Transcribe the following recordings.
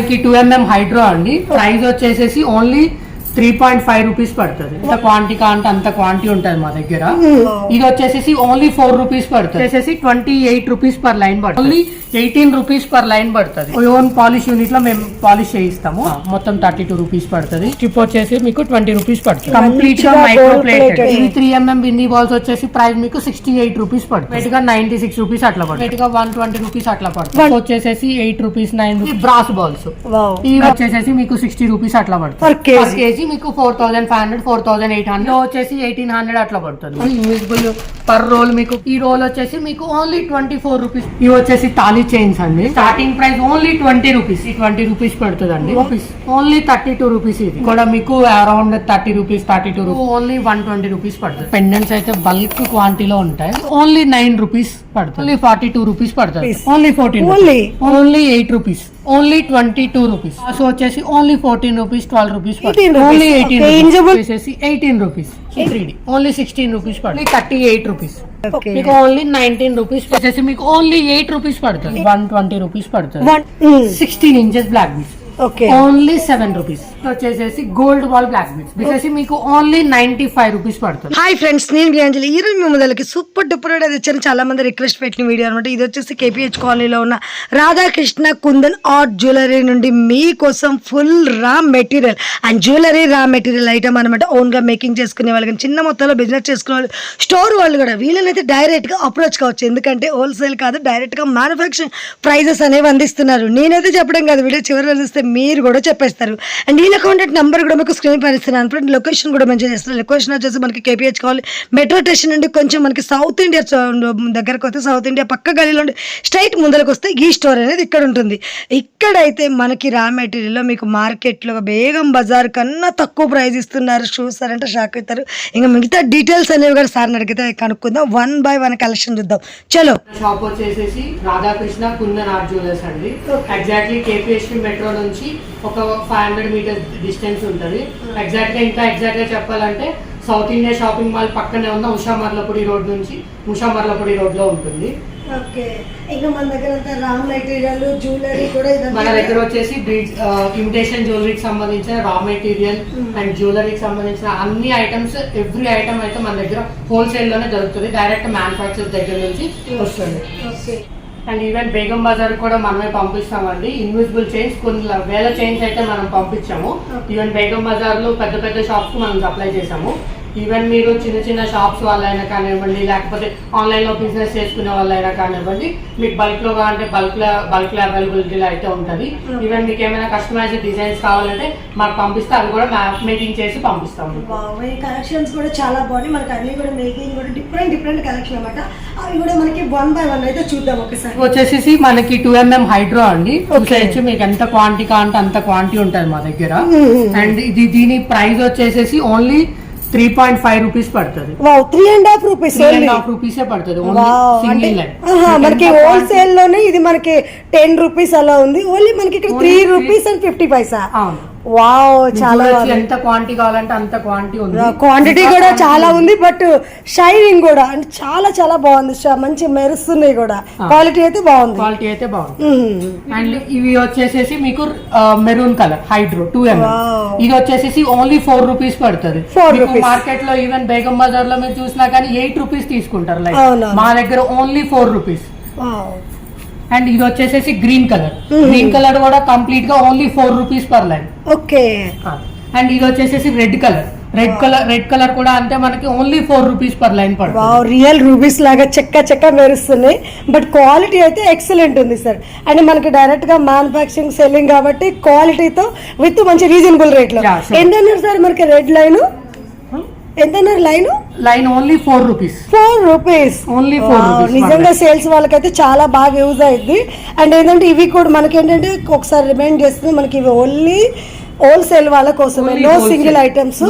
మనకి 2mm hydro అండి. Price వచ్చేసేసి ఓన్లీ 3.5 రూపీస్ పడుతుంది. ఎంత క్వాంటిటీ అంటే అంత క్వాంటిటీ ఉంటుంది మా దగ్గర. ఇది వచ్చేసి ఓన్లీ 4 రూపీస్ పడుతుంది. వచ్చేసి 28 రూపీస్ పర్ లైన్ పడుతుంది. ఓన్లీ 18 రూపీస్ పర్ లైన్ పడుతుంది. ఓన్ పాలిష్ యూనిట్ లో మేము పాలిష్ చేయిస్తాము. మొత్తం 32 రూపీస్ పడుతుంది. స్ట్రిప్ వచ్చేసి మీకు 20 రూపీస్ పడుతుంది. కంప్లీట్ గా మైక్రో ప్లేటెడ్. ఇది 3mm బిందీ బాల్స్ వచ్చేసి ప్రైస్ మీకు 68 రూపీస్ పడుతుంది. వెయిట్ గా 96 రూపీస్ అట్లా పడుతుంది. వెయిట్ గా 120 రూపీస్ అట్లా పడుతుంది. వచ్చేసి 8 రూపీస్ 9 రూపీస్ బ్రాస్ బాల్స్. ఇవి వచ్చేసి మీకు 60 రూపీస్ అట్లా పడుతుంది. పర్ కేజీ మీకు 4500 4800 వచ్చేసి 1800 అట్లా పడుతుంది. ఇన్విజిబుల్ పర్ రోల్ మీకు ఈ రోల్ వచ్చేసి మీకు ఓన్లీ 24 రూపీస్. ఇవి వచ్చేసి తాళీ చైన్స్ అండి. Starting price only 20 rupees. ఈ 20 రూపీస్ పడుతుంది అండి. Only 32 rupees. ఇది కూడా మీకు around 30 rupees 32 rupees only 120 rupees పడుతుంది. పెండెంట్స్ అయితే బల్క్ క్వాంటిటీలో ఉంటాయి. ఓన్లీ 9 రూపీస్ పడుతుంది. ఓన్లీ 42 రూపీస్ పడుతుంది. Only 14 only 8 rupees only 22 rupees. So వచ్చేసి only 14 rupees 12 rupees only 18 rupees. 3D only 16 rupees పడుతుంది. 38 రూపీస్ మీకు ఓన్లీ 19 రూపీస్ వచ్చేసి మీకు ఓన్లీ 8 రూపీస్ పడుతుంది. 120 రూపీస్ పడుతుంది. 16 inches black beads only 7 rupees. వచ్చేసి గోల్డ్ బాల్ బ్లాక్ బీట్స్ వచ్చేసి మీకు ఓన్లీ 95 రూపీస్ పడుతుంది. హాయ్ ఫ్రెండ్స్, నేను అంజలి. ఈ రోజు మేము మొదలకి సూపర్ డూపర్ అది వచ్చాను. చాలా మంది రిక్వెస్ట్ పెట్టిన వీడియో అనమాట. ఇది వచ్చేసి KPH కాలనీలో ఉన్న రాధాకృష్ణ కుందన్ ఆర్ట్ జ్యువెలరీ నుండి మీకోసం full raw material and jewellery raw material item అనమాట. ఓన్ గా మేకింగ్ చేసుకునే వాళ్ళు కానీ చిన్న మొత్తంలో బిజినెస్ చేసుకునే వాళ్ళు, స్టోర్ వాళ్ళు కూడా వీళ్ళనైతే డైరెక్ట్ గా అప్రోచ్ కావచ్చు. ఎందుకంటే హోల్సేల్ కాదు, డైరెక్ట్ గా మ్యానుఫ్యాక్చరింగ్ ప్రైజెస్ అనేవి అందిస్తున్నారు. నేనైతే చెప్పడం కాదు, వీడియో చివరిలో చూస్తే మీరు కూడా చెప్పేస్తారు. అండ్ వీళ్ళ కాంటాక్ట్ నెంబర్ కూడా మీకు స్క్రీన్ పై ఇస్తున్నాను. లొకేషన్ కూడా మెన్షన్ చేస్తారు. లొకేషన్ వచ్చేసి మనకి KPH కాలనీ మెట్రో స్టేషన్ నుండి కొంచెం మనకి సౌత్ ఇండియా దగ్గరకు వస్తే సౌత్ ఇండియా పక్క గలీలో స్ట్రైట్ ముందరకు వస్తే ఈ స్టోర్ అనేది ఇక్కడ ఉంటుంది. ఇక్కడైతే మనకి రా మెటీరియల్లో మీకు మార్కెట్లో బేగం బజార్ కన్నా తక్కువ ప్రైస్ ఇస్తున్నారు. షూస్ సార్ అంటే షాక్ అవుతారు. ఇంకా మిగతా డీటెయిల్స్ అనేవి కూడా సార్ని అడిగితే కనుక్కుందాం. 1 by 1 కలెక్షన్ చూద్దాం. చలో. షాప్ వచ్చేసి రాధాకృష్ణ కుందన్ ఆర్ట్ జ్యువెలర్స్ అండి. ఎగ్జాక్ట్లీ KPH మెట్రో నుంచి ఒక 500 మీటర్స్ డిస్టెన్స్ ఉంటుంది. ఎగ్జాక్ట్ గా చెప్పాలంటే సౌత్ ఇండియా షాపింగ్ మాల్ పక్కనే ఉన్న ఉషా మర్లపూడి రోడ్ నుంచి ఉషా మర్లపూడి రోడ్ లో ఉంటుంది. ఇంకా మన దగ్గర రా మెటీరియల్ జ్యువెలరీ కూడా మన దగ్గర వచ్చేసి ఇమిటేషన్ జ్యువెలరీకి సంబంధించిన రా మెటీరియల్ అండ్ జ్యువెలరీకి సంబంధించిన అన్ని ఐటమ్స్, ఎవ్రీ ఐటమ్ అయితే మన దగ్గర హోల్సేల్ లోనే దొరుకుతుంది. డైరెక్ట్ మ్యానుఫ్యాక్చర్ దగ్గర నుంచి వస్తుంది. అండ్ ఈవెన్ బేగం బజార్ కూడా మనమే పంపిస్తామండి. ఇన్విజిబుల్ చైన్స్ కొన్ని వేల చైన్స్ అయితే మనం పంపించాము. ఈవెన్ బేగం బజార్ లో పెద్ద పెద్ద షాప్స్ కి మనం సప్లై చేసాము. ఈవెన్ మీరు చిన్న చిన్న షాప్స్ వాళ్ళైనా కానివ్వండి, లేకపోతే ఆన్లైన్ లో బిజినెస్ చేసుకునే వాళ్ళైనా కానివ్వండి, మీకు బల్క్ లో కావాలంటే బల్క్ లో అవైలబిలిటీలో అయితే ఉంటుంది. ఈవెన్ మీకు ఏమైనా కస్టమైజ్డ్ డిజైన్స్ కావాలంటే మాకు పంపిస్తే అవి కూడా మేకింగ్ చేసి పంపిస్తాము. కలెక్షన్స్ కూడా చాలా బాగున్నాయి. మనకి అన్ని కూడా మేకింగ్ కూడా డిఫరెంట్ కలెక్షన్ అనమాట. అవి కూడా మనకి 1 by 1 అయితే చూద్దాం ఒకసారి. వచ్చేసి మనకి 2mm హైడ్రో అండి. మీకు ఎంత క్వాంటిటీ అంటే అంత క్వాంటిటీ ఉంటుంది మా దగ్గర. అండ్ దీని ప్రైస్ వచ్చేసి ఓన్లీ 3.5 రూపీస్ పడుతుంది. 3.5 రూపీస్ పడుతుంది. మనకి హోల్సేల్ లోనే ఇది మనకి 10 రూపీస్ అలా ఉంది. ఓన్లీ మనకి ఇక్కడ 3 రూపీస్ అండ్ 50 పైసా. వావ్, చాలా ఎంత క్వాంటిటీ కావాలంటే అంత క్వాంటిటీ ఉంది. క్వాంటిటీ కూడా చాలా ఉంది. బట్ షైనింగ్ కూడా అంటే చాలా బాగుంది. మంచి మెరుస్తున్నాయి కూడా. క్వాలిటీ అయితే బాగుంది. అండ్ ఇవి వచ్చేసి మీకు మెరూన్ కలర్ హైడ్రో 2mm. ఇది వచ్చేసి ఓన్లీ 4 రూపీస్ పడుతుంది. మార్కెట్ లో ఈవెన్ బేగం బజార్ లో మీరు చూసినా కానీ 8 రూపీస్ తీసుకుంటారు. లైక్ మా దగ్గర ఓన్లీ 4 రూపీస్. అండ్ ఇది వచ్చేసి గ్రీన్ కలర్ కూడా కంప్లీట్ గా only 4 rupees per line. Okay. And ఇది వచ్చేసి రెడ్ కలర్ కూడా అంటే మనకి ఓన్లీ 4 రూపీస్ పర్ లైన్ పడుతుంది. రియల్ రూపీస్ లాగా చెక్క మెరుస్తున్నాయి. బట్ క్వాలిటీ అయితే ఎక్సలెంట్ ఉంది సార్. అండ్ మనకి డైరెక్ట్ గా మ్యానుఫ్యాక్చరింగ్ సెల్లింగ్ కాబట్టి క్వాలిటీతో విత్ మంచి రీజనబుల్ రేట్ లో. ఎంత సార్ మనకి రెడ్ లైన్ ఎంత line only 4 rupees. Only 4 rupees. నిజంగా సేల్స్ వాళ్ళకైతే చాలా బాగా యూజ్ అయింది. అండ్ ఏంటంటే ఇవి కూడా మనకి ఏంటంటే ఒకసారి రిమైండ్ చేస్తుంది, మనకి ఇవి ఓన్లీ హోల్సేల్ వాళ్ళ కోసమే. No single items.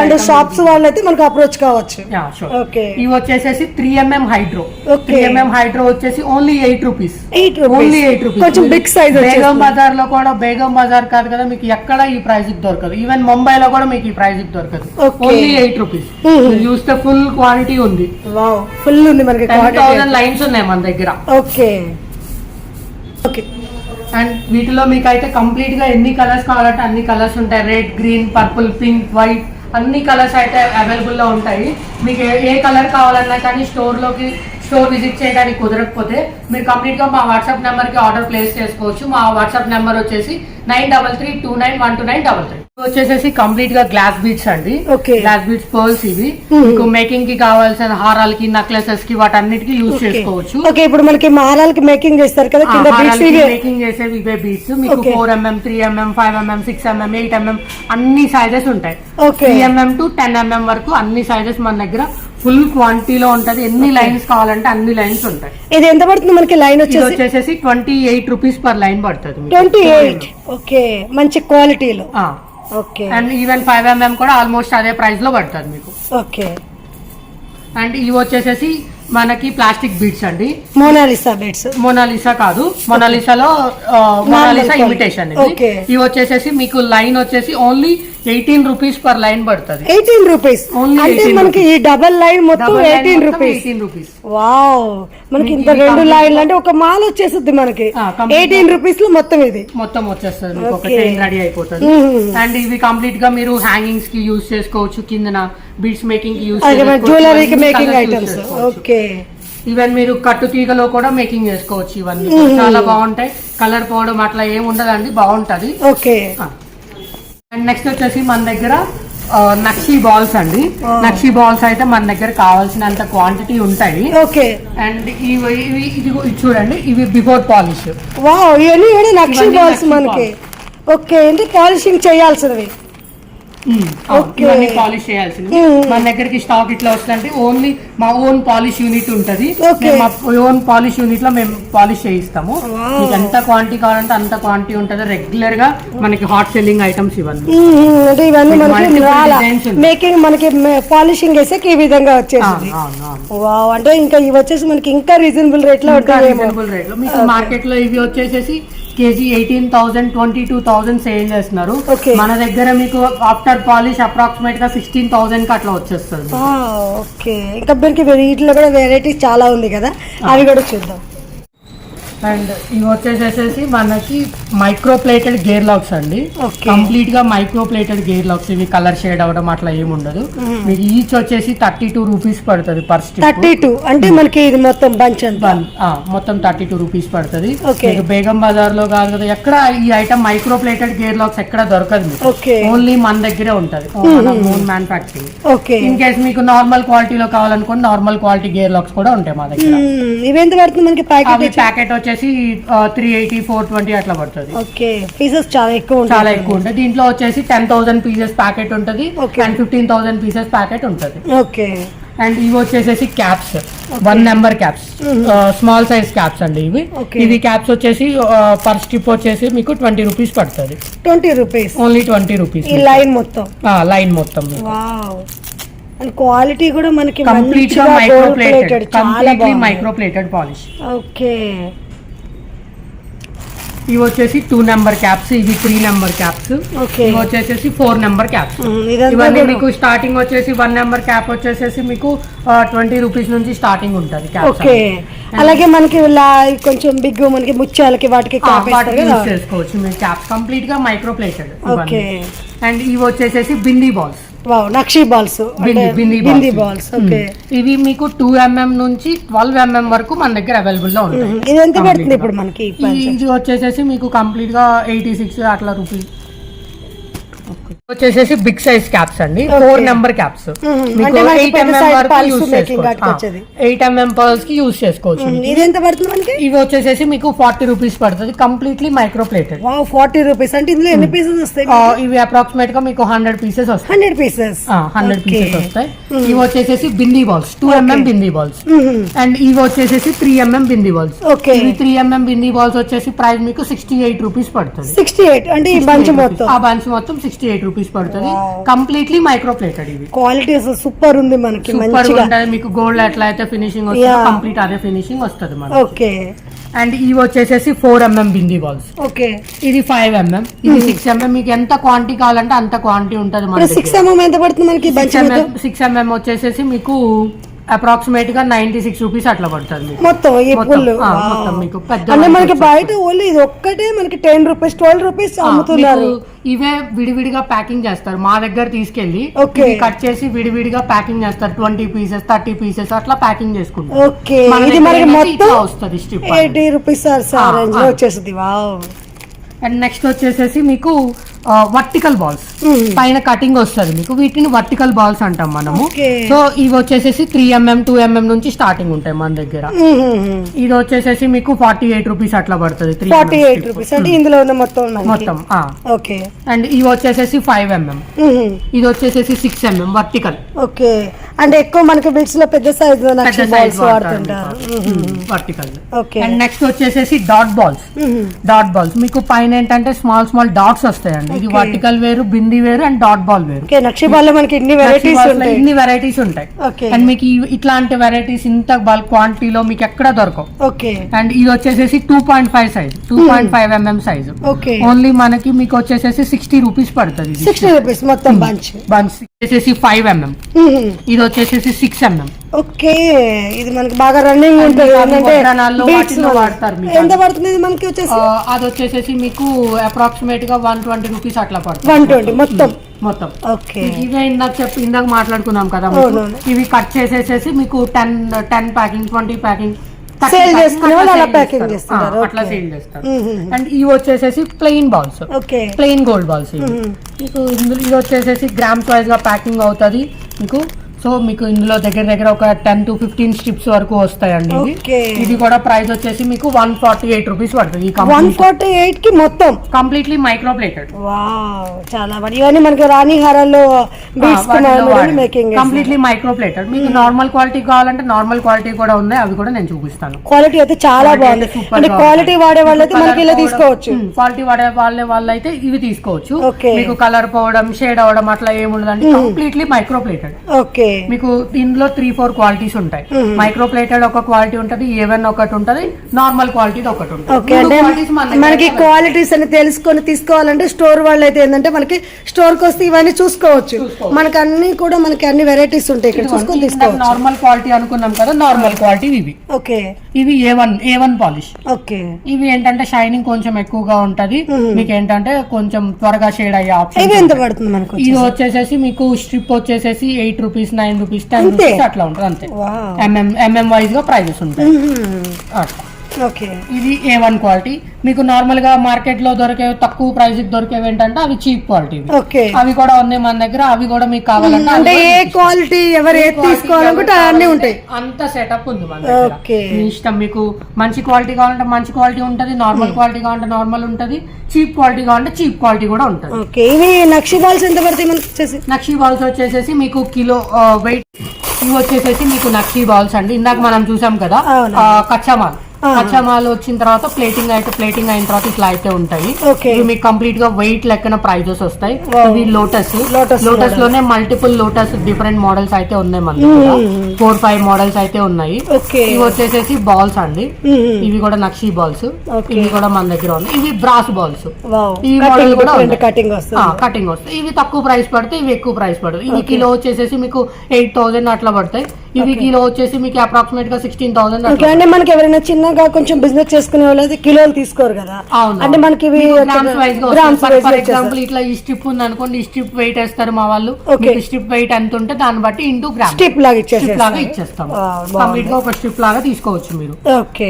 And shops వాళ్ళైతే మనకు అప్రోచ్ కావచ్చు. ఇవి వచ్చేసి 3mm హైడ్రో. 3mm హైడ్రో వచ్చేసి ఓన్లీ 8 రూపీస్. కొంచెం బిగ్ సైజ్. బేగం బజార్ లో కూడా, బేగం బజార్ కాదు కదా మీకు ఎక్కడ ఈ ప్రైస్ దొరకదు. ఈవెన్ ముంబైలో కూడా మీకు ఈ ప్రైస్ దొరకదు. Only 8 rupees. చూస్తే ఫుల్ క్వాంటిటీ ఉంది. ఫుల్ ఉంది మనకి. 10,000 లైన్స్ ఉన్నాయి మన దగ్గర. ఓకే. అండ్ వీటిలో మీకు అయితే కంప్లీట్ గా ఎన్ని కలర్స్ కావాలంటే అన్ని కలర్స్ ఉంటాయి. Red, green, purple, pink, white అన్ని కలర్స్ అయితే అవైలబుల్ లో ఉంటాయి. మీకు ఏ కలర్ కావాలన్నా కానీ స్టోర్ విజిట్ చేయడానికి కుదరకపోతే మీరు కంప్లీట్ గా మా వాట్సాప్ నెంబర్ కి ఆర్డర్ ప్లేస్ చేసుకోవచ్చు. మా వాట్సాప్ నెంబర్ వచ్చేసి 9332912933. వచ్చేసేసి కంప్లీట్ గా గ్లాస్ బీడ్స్ అండి. గ్లాస్ బీడ్స్ పర్ల్స్ ఇవి మీకు మేకింగ్ కి కావాల్సిన హారాలకి, నెక్లెసెస్ కి వాటన్నిటికి యూజ్ చేసుకోవచ్చు. ఓకే, ఇప్పుడు మనకి హారాలకి మేకింగ్ చేస్తారు కదా, మేకింగ్ చేసేవి ఇవే బీడ్స్ మీకు 4mm, 3mm, 5mm, 6mm, 8mm అన్ని సైజెస్ ఉంటాయి. 3mm to 10mm వరకు అన్ని సైజెస్ మన దగ్గర ఫుల్ క్వాంటిటీలో ఉంటది. ఎన్ని లైన్స్ కావాలంటే అన్ని లైన్స్ ఉంటాయి. ఇది ఎంత పడుతుంది మనకి లైన్ వచ్చేసి 28 రూపీస్ పర్ లైన్ పడుతుంది. 28. ఓకే, మంచి క్వాలిటీలో. ఓకే, అండ్ ఈవెన్ 5mm కూడా ఆల్మోస్ట్ అదే ప్రైస్ లో పడుతుంది మీకు. ఓకే, అండ్ ఇవి వచ్చేసేసి మనకి ప్లాస్టిక్ బీడ్స్ అండి. Mona Lisa beads. మోనాలిసా కాదు, మోనాలిసాలో మోనాలిసా ఇమిటేషన్. ఇవి వచ్చేసేసి మీకు లైన్ వచ్చేసి ఓన్లీ 18 రూపీస్ పర్ లైన్ పడుతుంది. 18 రూపీస్ అంటే మనకి ఈ డబల్ లైన్ మొత్తం 18 రూపీస్. వావ్, మనకి ఇంత 2 లైన్లు అంటే ఒక మాల వచ్చేస్తుంది మనకి 18 రూపీస్ లో మొత్తం ఇది మొత్తం వచ్చేస్తుంది. మీకు ఒక చైన్ రెడీ అయిపోతుంది. అండ్ ఇవి కంప్లీట్ గా మీరు హ్యాంగింగ్స్ కి యూజ్ చేసుకోవచ్చు, కిందన బీడ్స్ మేకింగ్ కి యూజ్ చేసుకోవచ్చు, జ్యువెలరీకి మేకింగ్ ఐటమ్స్. ఓకే, ఈవెన్ మీరు కట్టు తీగలో కూడా మేకింగ్ చేసుకోవచ్చు. ఇవన్నీ చాలా బాగుంటాయి. కలర్ పోవడం అట్లా ఏమి ఉండదండి, బాగుంటది. ఓకే, అండ్ నెక్స్ట్ వచ్చేసి మన దగ్గర నక్షి బాల్స్ అండి. నక్షి బాల్స్ అయితే మన దగ్గర కావాల్సినంత క్వాంటిటీ ఉంటాయి. ఓకే, అండ్ ఇది చూడండి, ఇవి బిఫోర్ పాలిష్. వావ్, ఇవన్నీ నక్షి బాల్స్ మనకి. ఓకే, ఏంటి పాలిషింగ్ చేయాల్సినవి. ఇవన్నీ పాలిష్ చేయాల్సింది. మన దగ్గరికి స్టాక్ ఇట్లా వస్తుందంటే ఓన్లీ మా ఓన్ పాలిష్ యూనిట్ ఉంటది. మా ఓన్ పాలిష్ యూనిట్ లో మేము పాలిష్ చేయిస్తాము. మీకు ఎంత క్వాంటిటీ కావాలంటే అంత క్వాంటిటీ ఉంటది. రెగ్యులర్ గా మనకి హాట్ సెల్లింగ్ ఐటమ్స్ ఇవన్నీ. మేకింగ్ మనకి పాలిషింగ్ వేసాక ఈ విధంగా వచ్చేసింది. వావ్, అంటే ఇంకా ఇవి వచ్చేసి మనకి ఇంకా రీజనబుల్ రేట్ లో ఉంటాయి. రీజనబుల్ రేట్ లో మీకు మార్కెట్ లో ఇవి వచ్చేసేసి కేజీ 18,000, 22,000 సేల్ చేస్తున్నారు. మన దగ్గర మీకు ఆఫ్టర్ పాలిష్ అప్రాక్సిమేట్ గా 16,000 కి అట్లా వచ్చేస్తుంది. ఓకే, ఇంకా మనకి వీటిలో కూడా వెరైటీస్ చాలా ఉంది కదా, అవి కూడా చూద్దాం. అండ్ ఇవి వచ్చేసేసి మనకి మైక్రో ప్లేటెడ్ గేర్ లాక్స్ అండి. కంప్లీట్ గా మైక్రో ప్లేటెడ్ గేర్ లాక్స్. ఇవి కలర్ షేడ్ అవడం అట్లా ఏమి ఉండదు. మీకు ఈచ్ వచ్చేసి 32 రూపీస్ పడుతుంది పర్ స్టిక్. 32 అంటే మనకి ఇది మొత్తం బంచ్ మొత్తం 32 రూపీస్ పడుతుంది. మీకు బేగం బజార్ లో కాదు కదా, ఎక్కడ ఈ item micro plated gear lakhs ఎక్కడ దొరకదు. ఓన్లీ మన దగ్గరే ఉంటది, ఓన్ మ్యానుఫాక్చరింగ్. ఇన్ కేస్ మీకు నార్మల్ క్వాలిటీలో కావాలనుకోండి, నార్మల్ క్వాలిటీ గేర్ లాక్స్ కూడా ఉంటాయి మా దగ్గర. ఇవెంత పడుతుంది మనకి ప్యాకెట్ వచ్చేసి 380, 420 అట్లా పడుతుంది. ఓకే, పీసెస్ చాలా ఎక్కువ ఉంటాయి. దీంట్లో వచ్చేసి 10,000 పీసెస్ ప్యాకెట్ ఉంటది అండ్ 15,000 పీసెస్ ప్యాకెట్ ఉంటది. ఓకే, అండ్ ఇవి వచ్చేసి caps, 1 number caps, small size caps అండి ఇవి. ఇవి క్యాప్స్ వచ్చేసి పర్ స్ట్రిప్ వచ్చేసి మీకు 20 రూపీస్ పడుతుంది. 20 రూపీస్ ఓన్లీ 20 రూపీస్ లైన్ మొత్తం. లైన్ మొత్తం. అండ్ క్వాలిటీ కూడా మనకి కంప్లీట్ గా మైక్రో ప్లేటెడ్ పాలిష్. ఓకే, ఇవి వచ్చేసి 2 నెంబర్ క్యాప్స్, ఇవి 3 నెంబర్ క్యాప్స్, ఇవి వచ్చేసి 4 నెంబర్ క్యాప్స్. ఇవన్నీ మీకు స్టార్టింగ్ వచ్చేసి 1 నెంబర్ క్యాప్ వచ్చేసి మీకు 20 రూపీస్ నుంచి స్టార్టింగ్ ఉంటుంది. ఓకే, అలాగే మనకి కొంచెం బిగ్ మనకి ముత్యాలకి వాటికి యూజ్ చేసుకోవచ్చు మీరు క్యాప్స్. కంప్లీట్ గా మైక్రో ప్లేటెడ్. అండ్ ఇవి వచ్చేసి బిందీ బాల్స్. నక్షి బాల్స్, బిందీ బాల్స్. ఓకే, ఇవి మీకు 2mm నుంచి 12mm వరకు మన దగ్గర అవైలబుల్ లో ఉంటాయి. ఇది ఎంత పడుతుంది ఇప్పుడు మనకి? ఇది వచ్చేసి మీకు కంప్లీట్ గా 86 అట్లా రూపీస్. వచ్చేసి బిగ్ సైజ్ క్యాప్స్ అండి, 4 నెంబర్ క్యాప్స్. మీకు 8mm వరకు యూజ్ చేసుకోవచ్చు. 8mm పర్ల్స్ కి యూజ్ చేసుకోవచ్చు. ఇది ఎంత పడుతుంది మనకి? ఇవి వచ్చేసి మీకు 40 రూపీస్ పడుతుంది. Completely micro plated. 40 రూపీస్ అంటే ఇందులో ఎన్ని పీసెస్ వస్తాయి? ఇవి అప్రాక్సిమేట్ గా మీకు 100 పీసెస్ వస్తాయి. 100 పీసెస్ వస్తాయి. ఇవి వచ్చేసి bindi balls, 2mm bindi balls. And ఇవి వచ్చేసి 3mm బిందీ బాల్స్. ఇవి 3mm బిందీ బాల్స్ వచ్చేసి ప్రైస్ మీకు 68 రూపీస్ పడుతుంది. 68 అంటే ఈ బంచ్ మొత్తం, ఆ బంచ్ మొత్తం 68 రూపీస్ పడుతుంది. Completely micro plated. ఇవి క్వాలిటీ సూపర్ ఉంది మనకి, సూపర్ ఉంటుంది. మీకు గోల్డ్ ఎట్లా అయితే ఫినిషింగ్ వస్తుంది, కంప్లీట్ అదే ఫినిషింగ్ వస్తుంది మనకి. ఓకే, అండ్ ఇవి వచ్చేసి 4mm బిందీ బాల్స్. ఓకే, ఇది 5mm, ఇది 6mm. మీకు ఎంత క్వాంటిటీ కావాలంటే అంత క్వాంటిటీ ఉంటుంది. 6mm ఎంత పడుతుంది మనకి? 6mm వచ్చేసి మీకు అప్రాక్సిమేట్ గా 96 రూపీస్ అట్లా పడుతుంది మీకు. మొత్తం ఈ మొత్తం, పుల్లు మొత్తం మీకు పెద్ద అంటే మనకి బయట ఓన్లీ ఇది ఒక్కటే మనకి 10 రూపీస్ 12 రూపీస్ అమ్ముతున్నారు. మీకు ఇవే విడివిడిగా ప్యాకింగ్ చేస్తారు, మా దగ్గర తీసుకెళ్లి Okay. కట్ చేసి విడివిడిగా ప్యాకింగ్ చేస్తారు. 20 పీసెస్ 30 పీసెస్ అట్లా ప్యాకింగ్ చేసుకుంటారు. ఓకే మన ఇది దగ్గర మనకి ఏంటంటే మొత్తం ఇట్లా వస్తుంది స్ట్రిప్. 80 రూపీస్ రేంజ్ లో వచ్చేసింది. వావ్. అండ్ నెక్స్ట్ వచ్చేసేసి మీకు వర్టికల్ బాల్స్ పైన కటింగ్ వస్తుంది మీకు, వీటిని వర్టికల్ బాల్స్ అంటాం మనము. Okay. సో ఇవి వచ్చేసేసి 3mm 2mm నుంచి స్టార్టింగ్ ఉంటాయి మన దగ్గర. ఇది వచ్చేసేసి మీకు 48 రూపీస్ అట్లా పడుతుంది. 48 రూపీస్ అంటే ఇందులో ఉన్న మొత్తం మొత్తం. ఓకే. అండ్ ఇవి వచ్చేసేసి 5mm, ఇది వచ్చేసేసి 6mm వర్టికల్. ఓకే అంటే ఎక్కువ మనకి బిట్స్ లో పెద్ద సైజ్ లో పెద్ద సైజ్ వాడుతుంటారు. వర్టికల్. ఓకే. అండ్ నెక్స్ట్ వచ్చేసేసి డాట్ బాల్స్. డాట్ బాల్స్ మీకు పైన ఏంటంటే స్మాల్ డాట్స్ వస్తాయండి. ఇది వర్టికల్ వేరు, బింది వేరు అండ్ డాట్ బాల్ వేరు. ఓకే నక్షి బాల్ లో మనకి ఇన్ని వెరైటీస్ ఉంటాయి. ఇన్ని వెరైటీస్ ఉంటాయి. ఓకే. అండ్ మీకు ఇట్లాంటి వెరైటీస్ ఇంత బల్క్ క్వాంటిటీలో మీకు ఎక్కడ దొరకవు. ఓకే. అండ్ ఇది వచ్చేసేసి 2.5 size, 2.5mm size. Okay. Only మనకి మీకు వచ్చేసేసి 60 రూపీస్ పడుతుంది. 60 రూపీస్ మొత్తం బంచ్. బంచ్ వచ్చేసేసి 5mm, ఇది వచ్చేసేసి 6mm. ఓకే ఇది మనకి బాగా రన్నింగ్ ఉంటుంది. ఏంటంటే వడ్డానాల్లో వాటిల్లో వాడతారు మీకు. ఎంత పడుతుంది ఇది మనకి వచ్చేసి? అది వచ్చేసేసి మీకు అప్రాక్సిమేట్ గా 120 రూపీస్ అట్లా పడుతుంది. 120 మొత్తం. మొత్తం. ఓకే. ఇవే ఇందాక మాట్లాడుకున్నాం కదా మీకు. ఇవి కట్ చేసేసేసి మీకు 10 ప్యాకింగ్ 20 ప్యాకింగ్ సేల్ చేసుకునే వాళ్ళు అలా ప్యాకింగ్ చేస్తారు. అట్లా సేల్ చేస్తారు. అండ్ ఇవి వచ్చేసేసి plain balls, okay plain gold balls. మీకు ఇందులో ఇది వచ్చేసేసి గ్రామ్స్ వైజ్ గా ప్యాకింగ్ అవుతుంది మీకు. సో మీకు ఇందులో దగ్గర ఒక 10 to 15 స్ట్రిప్స్ వరకు వస్తాయండి. ఇది కూడా ప్రైస్ వచ్చేసి మీకు 148 రూపీస్ పడుతుంది. 148 కి మొత్తం కంప్లీట్లీ మైక్రో ప్లేటెడ్. వావ్ చాలా బాగా. ఇవన్నీ మనకి రాణి హారాల్లో మేకింగ్ కంప్లీట్లీ మైక్రో ప్లేటెడ్. మీకు నార్మల్ క్వాలిటీ కావాలంటే నార్మల్ క్వాలిటీ కూడా ఉన్నాయి, అవి కూడా నేను చూపిస్తాను. క్వాలిటీ అయితే చాలా బాగుంది. అంటే క్వాలిటీ వాడే వాళ్ళైతే మనకి ఇలా తీసుకోవచ్చు. క్వాలిటీ వాడే వాళ్ళైతే ఇవి తీసుకోవచ్చు. ఓకే. మీకు కలర్ పోవడం షేడ్ అవడం అట్లా ఏముండదండి, కంప్లీట్లీ మైక్రో ప్లేటెడ్. ఓకే. మీకు ఇందులో 3-4 క్వాలిటీస్ ఉంటాయి. మైక్రో ప్లేటెడ్ ఒక క్వాలిటీ ఉంటది, A1 ఒకటి ఉంటది, నార్మల్ క్వాలిటీ ఒకటి ఉంటది. ఓకే. అంటే మనకి క్వాలిటీస్ అని తెలుసుకొని తీసుకోవాలంటే స్టోర్ వాళ్ళు అయితే ఏంటంటే మనకి స్టోర్ కి వస్తే ఇవన్నీ చూసుకోవచ్చు. మనకి అన్ని కూడా మనకి అన్ని వెరైటీస్ ఉంటాయి ఇక్కడ చూసుకొని తీసుకోవచ్చు. నార్మల్ క్వాలిటీ అనుకున్నాం కదా, నార్మల్ క్వాలిటీ ఇవి. ఓకే. ఇవి A1 పాలిష్. ఓకే. ఇవి ఏంటంటే షైనింగ్ కొంచెం ఎక్కువగా ఉంటది, మీకు ఏంటంటే కొంచెం త్వరగా షేడ్ అయ్యే ఆప్షన్. ఇవి ఎంత పడుతుంది మనకు? ఇది వచ్చేసేసి మీకు స్ట్రిప్ వచ్చేసేసి 8 రూపీస్ 9 రూపీస్ 10 రూపీస్ అట్లా ఉంటుంది అంతే. ఎంఎం వైజ్ గా ప్రైజెస్ ఉంటాయి అట్లా. ఓకే. ఇది A1 క్వాలిటీ. మీకు నార్మల్ గా మార్కెట్ లో దొరికే తక్కువ ప్రైస్ దొరికేవి ఏంటంటే అవి చీప్ క్వాలిటీ. ఓకే. అవి కూడా ఉన్నాయి మన దగ్గర, అవి కూడా మీకు కావాలంటే అంటే ఏ క్వాలిటీ ఎవరు ఏది తీసుకోవాలనుకుంటే అన్ని ఉంటాయి. అంత సెటప్ ఉంది మన దగ్గర. మీ ఇష్టం, మీకు మంచి క్వాలిటీ కావాలంటే మంచి క్వాలిటీ ఉంటది, నార్మల్ క్వాలిటీ కావాలంటే నార్మల్ ఉంటది, చీప్ క్వాలిటీ కావాలంటే చీప్ క్వాలిటీ కూడా ఉంటది. ఓకే. ఇవి నక్షి బాల్స్ ఎంత పడతాయి మనకి వచ్చేసి? నక్షి బాల్స్ వచ్చేసేసి మీకు కిలో వెయిట్. ఇవి వచ్చేసేసి మీకు నక్షి బాల్స్ అండి. ఇందాక మనం చూసాం కదా కచ్చామాల్. కచ్చామాల్ వచ్చిన తర్వాత ప్లేటింగ్ అయిన తర్వాత ఇట్లా అయితే ఉంటాయి. ఇవి మీకు కంప్లీట్ గా వెయిట్ లెక్కన ప్రైజెస్ వస్తాయి. ఇవి లోటస్ లోనే మల్టిపుల్ లోటస్ డిఫరెంట్ మోడల్స్ అయితే ఉన్నాయి మన దగ్గర. 4-5 మోడల్స్ అయితే ఉన్నాయి. ఇవి వచ్చేసేసి బాల్స్ అండి. ఇవి కూడా నక్షి బాల్స్, ఇవి కూడా మన దగ్గర ఉన్నాయి. ఇవి బ్రాస్ బాల్స్. ఈ మోడల్ కూడా కటింగ్ వస్తాయి. ఇవి తక్కువ ప్రైస్ పడితే ఇవి ఎక్కువ ప్రైస్ పడదు. ఇవి కిలో వచ్చేసేసి మీకు 8,000 అట్లా పడతాయి. ఇవి కిలో వచ్చేసి మీకు అప్రాక్సిమేట్ గా 16,000. అంటే మనకి ఎవరైనా చిన్నగా కొంచెం బిజినెస్ చేసుకునే వాళ్ళు కిలోలు తీసుకోరు కదా, అంటే మనకి ఫర్ ఎగ్జాంపుల్ ఇట్లా ఈ స్ట్రిప్ ఉంది అనుకోండి, ఈ స్ట్రిప్ వెయిట్ వేస్తారు మా వాళ్ళు. స్ట్రిప్ వెయిట్ ఎంత ఉంటే దాన్ని బట్టి ఇంటూ గ్రామ్ స్ట్రిప్ లాగా ఇచ్చేస్తాం. కంప్లీట్ గా ఒక స్ట్రిప్ లాగా తీసుకోవచ్చు మీరు.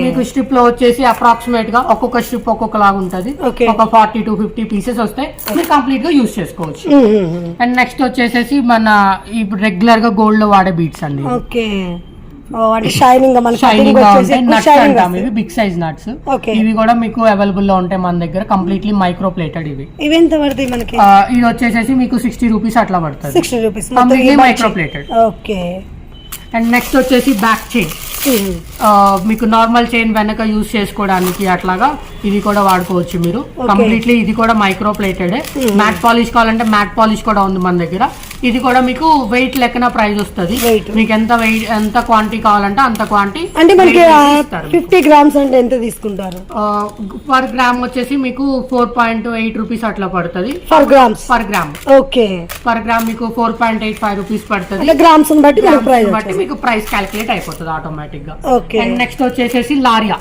మీకు స్ట్రిప్ లో వచ్చేసి అప్రాక్సిమేట్ గా ఒక్కొక్క స్ట్రిప్ ఒక్కొక్క లాగా ఉంటది. ఒక 40 to 50 పీసెస్ వస్తాయి, మీరు కంప్లీట్ గా యూజ్ చేసుకోవచ్చు. అండ్ నెక్స్ట్ వచ్చేసేసి మన ఇప్పుడు రెగ్యులర్ గా గోల్డ్ లో వాడే బీట్స్ అండి. Shining big size nuts. ఇవి కూడా మీకు అవైలబుల్ లో ఉంటాయి మన దగ్గర, కంప్లీట్లీ మైక్రో ప్లేటెడ్. ఇవి ఎంత పడుతుంది మనకి? ఇది వచ్చేసేసి మీకు 60 రూపీస్ అట్లా పడుతుంది. 60 rupees completely micro plated. Okay. And next వచ్చేసి బ్యాక్ చైన్. మీకు నార్మల్ చైన్ వెనక యూజ్ చేసుకోవడానికి అట్లాగా ఇది కూడా వాడుకోవచ్చు మీరు. కంప్లీట్లీ ఇది కూడా మైక్రో ప్లేటెడ్. మ్యాట్ పాలిష్ కావాలంటే మ్యాట్ పాలిష్ కూడా ఉంది మన దగ్గర. ఇది కూడా మీకు వెయిట్ లెక్కన ప్రైస్ వస్తుంది. మీకు ఎంత వెయిట్ ఎంత క్వాంటిటీ కావాలంటే అంత క్వాంటిటీ. అంటే మనకి 50 గ్రామ్స్ అంటే ఎంత తీసుకుంటారు? పర్ గ్రామ్ వచ్చేసి మీకు 4.8 రూపీస్ అట్లా పడుతుంది per gram. Okay, per gram మీకు 4.85 రూపీస్ పడుతుంది. గ్రామ్స్ బట్టి మీకు ప్రైస్ క్యాలిక్యులేట్ అయిపోతుంది ఆటోమేటిక్ గా. ఓకే, అండ్ నెక్స్ట్ వచ్చేసేసి లారియా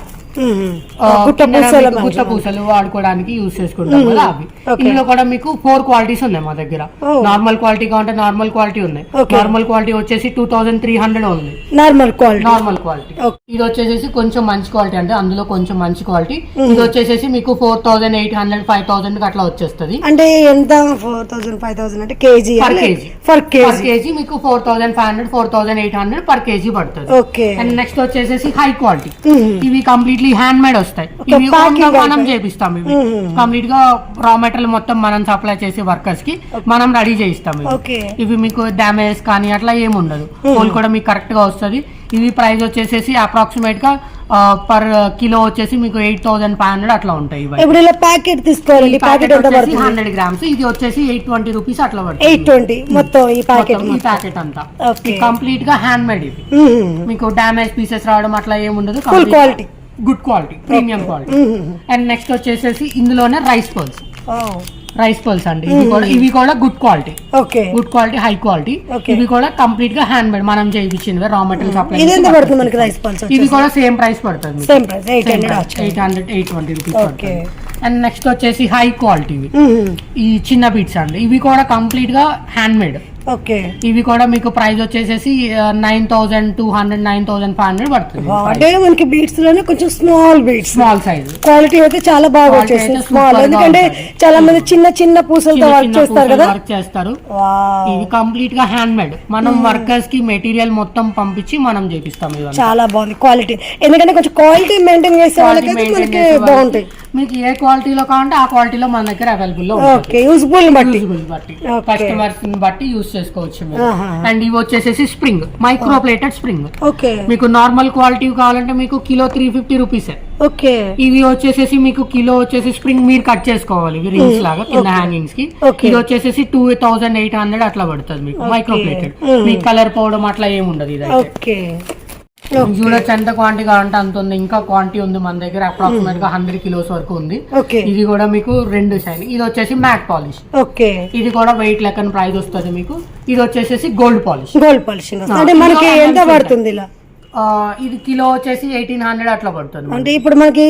గుట్ట పూసలు వాడుకోవడానికి యూజ్ చేసుకుంటాం కదా అవి. ఇందులో కూడా మీకు 4 క్వాలిటీస్ ఉన్నాయి మా దగ్గర. నార్మల్ క్వాలిటీ కావాలంటే నార్మల్ క్వాలిటీ ఉన్నాయి. నార్మల్ క్వాలిటీ వచ్చేసి 2300 ఉంది నార్మల్ క్వాలిటీ. ఇది వచ్చేసి కొంచెం మంచి క్వాలిటీ, అంటే అందులో కొంచెం మంచి క్వాలిటీ. ఇది వచ్చేసి మీకు 4800 5000 అట్లా వచ్చేస్తుంది. అంటే ఎంత 4000 5000 అంటే కేజీ పర్ కేజీ మీకు 4500 4800 పర్ కేజీ పడుతుంది. అండ్ నెక్స్ట్ వచ్చేసి హై క్వాలిటీ. ఇవి కంప్లీట్లీ హ్యాండ్ మేడ్ వస్తాయి. ఇవి మనం చేపిస్తాం. ఇవి కంప్లీట్ గా రా మెటీరియల్ మొత్తం మనం సప్లై చేసే వర్కర్స్ కి మనం రెడీ చేయిస్తాం. ఇవి మీకు డ్యామేజ్ కానీ అట్లా ఏమి ఉండదు. హోల్ కూడా మీకు కరెక్ట్ గా వస్తుంది. ఇవి ప్రైస్ వచ్చేసి అప్రాక్సిమేట్ గా పర్ కిలో వచ్చేసి మీకు 8500 అట్లా ఉంటాయి. ప్యాకెట్ తీసుకోవాలి, 100 గ్రామ్స్. ఇది వచ్చేసి 820 రూపీస్ అట్లా పడుతుంది. 820 మొత్తం ఈ ప్యాకెట్ అంతా కంప్లీట్ గా హ్యాండ్ మేడ్. ఇవి మీకు డ్యామేజ్ పీసెస్ రావడం అట్లా ఏముండదు. Quality good quality, premium quality. And next వచ్చేసి ఇందులోనే రైస్ పర్ల్స్ అండి. ఇవి కూడా గుడ్ క్వాలిటీ, హై క్వాలిటీ. ఇవి కూడా కంప్లీట్ గా హ్యాండ్ మేడ్ మనం చేయించినవి రా మెటీరియల్ సప్లై. ఇవి కూడా సేమ్ ప్రైస్ పడుతుంది, 820 రూపీస్ పడుతుంది. అండ్ నెక్స్ట్ వచ్చేసి హై క్వాలిటీ ఈ చిన్న బీట్స్ అండి. ఇవి కూడా కంప్లీట్ గా హ్యాండ్ మేడ్. ఇవి కూడా మీకు ప్రైస్ వచ్చేసి 9200 9500 పడుతుంది. అంటే మనకి బీట్స్ లోనే కొంచెం స్మాల్ సైజ్ క్వాలిటీ అయితే చాలా బాగా వచ్చేసింది. స్మాల్ ఎందుకంటే చాలా మంది చిన్న చిన్న పూసలతో వర్క్ చేస్తారు కదా, వర్క్ చేస్తారు. ఇవి కంప్లీట్ గా హ్యాండ్ మేడ్. మనం వర్కర్స్ కి మెటీరియల్ మొత్తం పంపించి మనం చేపిస్తాం. చాలా బాగుంది క్వాలిటీ, ఎందుకంటే కొంచెం క్వాలిటీ మెయింటైన్ చేసే వాళ్ళకి మనకి బాగుంటాయి. మీకు ఏ క్వాలిటీలో కావాలంటే ఆ క్వాలిటీలో మన దగ్గర అవైలబుల్ లో యూజ్ఫుల్ బట్టి కస్టమర్స్ బట్టి యూజ్ చేసుకోవచ్చు. అండ్ ఇవి వచ్చేసి స్ప్రింగ్, మైక్రో ప్లేటెడ్ స్ప్రింగ్. మీకు నార్మల్ క్వాలిటీ కావాలంటే మీకు కిలో 350 రూపీస్. ఇవి వచ్చేసి మీకు కిలో వచ్చేసి స్ప్రింగ్ మీరు కట్ చేసుకోవాలి రింగ్స్ లాగా కింద హ్యాంగింగ్స్ కి. ఇది వచ్చేసి 2800 అట్లా పడుతుంది మీకు మైక్రో ప్లేటెడ్. మీకు కలర్ పోవడం అట్లా ఏముండదు. ఇది చూడొచ్చు ఎంత క్వాంటిటీ కావాలంటే అంత ఉంది. ఇంకా క్వాంటిటీ ఉంది మన దగ్గర, అప్రాక్సిమేట్ గా 100 కిలోస్ వరకు ఉంది. ఇది కూడా మీకు 2 షైన్. ఇది వచ్చేసి మ్యాట్ పాలిష్. ఇది కూడా వెయిట్ లెక్కన ప్రైస్ వస్తుంది మీకు. ఇది వచ్చేసి గోల్డ్ పాలిష్. అంటే మనకి ఎంత పడుతుంది ఇలా? ఇది కిలో వచ్చేసి 1800 అట్లా పడుతుంది. అంటే ఇప్పుడు మనకి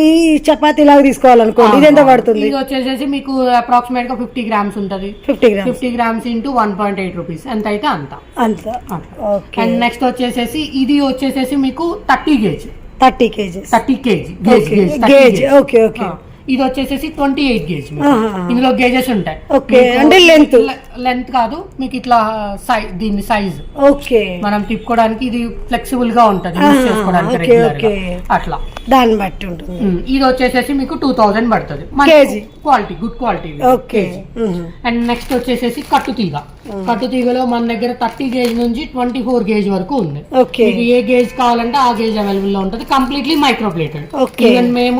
చపాతీ లాగా తీసుకోవాలనుకోండి, ఇది ఎంత పడుతుంది? ఇది వచ్చేసి మీకు అప్రాక్సిమేట్ గా 50 గ్రామ్స్ ఉంటుంది. 50 గ్రామ్స్ ఇంటూ 1.8 రూపీస్ ఎంత అయితే అంత. అండ్ నెక్స్ట్ వచ్చేసి ఇది వచ్చేసి మీకు 30 కేజీ. ఇది వచ్చేసి 28 గేజ్. ఇందులో గేజెస్ ఉంటాయి. అంటే లెంత్ కాదు మీకు ఇట్లా దీని సైజ్ మనం తిప్పుకోవడానికి ఇది ఫ్లెక్సిబుల్ గా ఉంటది, యూజ్ చేసుకోవడానికి రెగ్యులర్ గా అట్లా దాన్ని బట్టి ఉంటుంది. ఇది వచ్చేసి మీకు 2000 పడుతుంది quality, good quality. And next వచ్చేసి కట్టుతీగలో మన దగ్గర 30 గేజ్ నుంచి 24 గేజ్ వరకు ఉంది. మీకు ఏ గేజ్ కావాలంటే ఆ గేజ్ అవైలబుల్ లో ఉంటుంది. Completely micro plated. ఈవెన్ మేము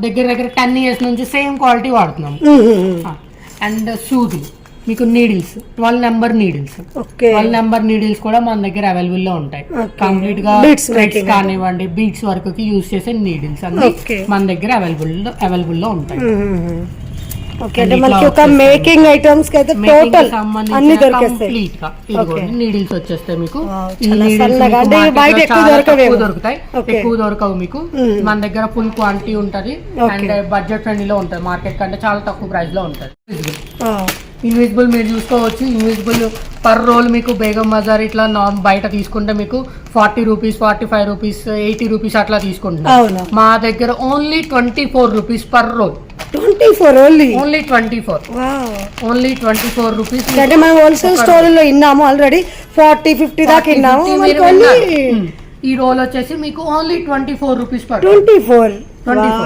దగ్గర 10 ఇయర్స్ నుంచి సేమ్ క్వాలిటీ వాడుతున్నాం. అండ్ సూది మీకు needles 12 number needles. 12 number needles కూడా మన దగ్గర అవైలబుల్ లో ఉంటాయి. కంప్లీట్ గా థ్రెడ్స్ కానివ్వండి బీట్స్ వరకు యూజ్ చేసే నీడిల్స్ అన్ని మన దగ్గర అవైలబుల్ లో ఉంటాయి. మేకింగ్ ఐటమ్స్ నీడిల్స్ వచ్చేస్తాయి మీకు. దొరుకుతాయి, ఎక్కువ దొరకవు మీకు. మన దగ్గర ఫుల్ క్వాంటిటీ ఉంటది అండ్ బడ్జెట్ ఫ్రెండ్లీ లో ఉంటది. మార్కెట్ కంటే చాలా తక్కువ ప్రైస్ లో ఉంటది. ఇన్విజిబుల్ మీరు చూసుకోవచ్చు. ఇన్విజిబుల్ పర్ రోల్ మీకు బేగం బజార్ ఇట్లా బయట తీసుకుంటే మీకు 40 రూపీస్ 45 రూపీస్ 80 రూపీస్ అట్లా తీసుకుంటున్నాం. మా దగ్గర only 24 rupees per role. 24 only 24 rupees. అంటే మనం హోల్సేల్ స్టోర్ లో ఇన్నాము ఆల్రెడీ 40-50 దాకా ఇన్నాము. ఈ రోల్ వచ్చేసి మీకు ఓన్లీ 24 రూపీస్ పర్. 24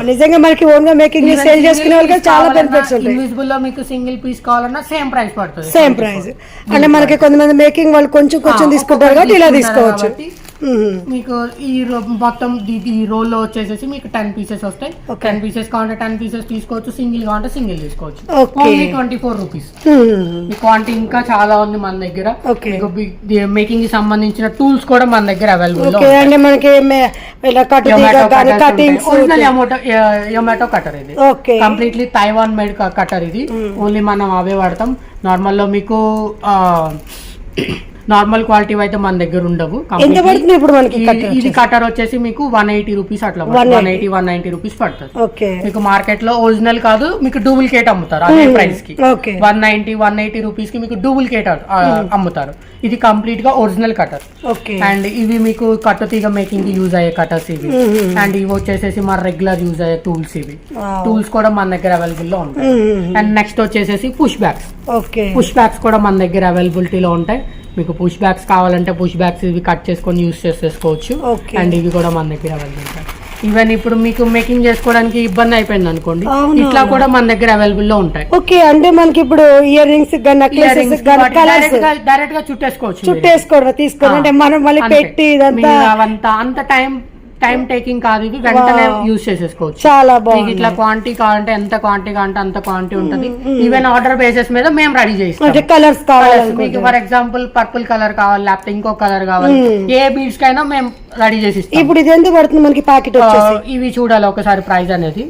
నిజంగా మనకి ఓన్ గా మేకింగ్ సేల్ చేసుకునే వాళ్ళకి చాలా బెనిఫిట్స్ ఉంటాయి. ఇన్విజిబుల్ లో మీకు సింగిల్ పీస్ కావాలన్నా సేమ్ ప్రైస్ పడుతుంది. సేమ్ ప్రైస్ అంటే మనకి కొంతమంది మేకింగ్ వాళ్ళు కొంచెం తీసుకుంటారు కాబట్టి ఇలా తీసుకోవచ్చు. మీకు ఈ మొత్తం ఈ రోల్ లో వచ్చేసేసి మీకు 10 పీసెస్ వస్తాయి. 10 పీసెస్ కావాలంటే 10 పీసెస్ తీసుకోవచ్చు, సింగిల్ కావాలంటే సింగిల్ తీసుకోవచ్చు. Only 24 rupees. మీ క్వాంటిటీ ఇంకా చాలా ఉంది మన దగ్గర. మేకింగ్ కి సంబంధించిన టూల్స్ కూడా మన దగ్గర అవైలబుల్. యొమాటో కటర్ ఇది కంప్లీట్లీ తైవాన్ మేడ్ కటర్. ఇది ఓన్లీ మనం అవే వాడతాం. నార్మల్ లో మీకు నార్మల్ క్వాలిటీ అయితే మన దగ్గర ఉండవు. ఇది కటర్ వచ్చేసి మీకు 180 రూపీస్ అట్లా 190 రూపీస్ పడుతుంది. మీకు మార్కెట్ లో ఒరిజినల్ కాదు, మీకు డూప్లికేట్ అమ్ముతారు అదే ప్రైస్ కి. 180 రూపీస్ కి మీకు డూప్లికేట్ అమ్ముతారు. ఇది కంప్లీట్ గా ఒరిజినల్ కటర్. అండ్ ఇవి మీకు కట్టు తీగ మేకింగ్ కి యూజ్ అయ్యే కటర్స్ ఇవి. అండ్ ఇవి వచ్చేసేసి మన రెగ్యులర్ యూజ్ అయ్యే టూల్స్. ఇవి టూల్స్ కూడా మన దగ్గర అవైలబుల్ లో ఉంటాయి. అండ్ నెక్స్ట్ వచ్చేసేసి పుష్ బ్యాగ్స్. పుష్ బ్యాగ్స్ కూడా మన దగ్గర అవైలబిలిటీలో ఉంటాయి. మీకు పుష్ బ్యాగ్స్ కావాలంటే పుష్ బ్యాగ్స్ ఇవి కట్ చేసుకొని యూజ్ చేసేసుకోవచ్చు. అండ్ ఇవి కూడా మన దగ్గర అవైలబుల్ ఉంటాయి. ఈవెన్ ఇప్పుడు మీకు మేకింగ్ చేసుకోవడానికి ఇబ్బంది అయిపోయింది అనుకోండి, ఇట్లా కూడా మన దగ్గర అవైలబుల్ లో ఉంటాయి. ఓకే, అంటే మనకి ఇప్పుడు ఇయర్ రింగ్స్ డైరెక్ట్ గా చుట్టేసుకోవచ్చు. తీసుకోండి అంటే మనం మళ్ళీ పెట్టి అంత టైం టేకింగ్ కాదు. ఇది వెంటనే యూజ్ చేసేసుకోవచ్చు. చాలా బాగుంది. ఇట్లా క్వాంటిటీ కావాలంటే ఎంత క్వాంటిటీ కావాలంటే అంత క్వాంటిటీ ఉంటుంది. ఈవెన్ ఆర్డర్ బేసిస్ మీద మేము రెడీ చేస్తాం. కలర్స్ కావాలి మీకు ఫర్ ఎగ్జాంపుల్ పర్పుల్ కలర్ కావాలి, లేకపోతే ఇంకో కలర్ కావాలి, ఏ బీడ్స్ కైనా మేము రెడీ చేసి ఇస్తాం. ఇప్పుడు ఇది ఎంత పడుతుంది మనకి ప్యాకెట్? ఇవి చూడాలి ఒకసారి ప్రైస్ అనేది.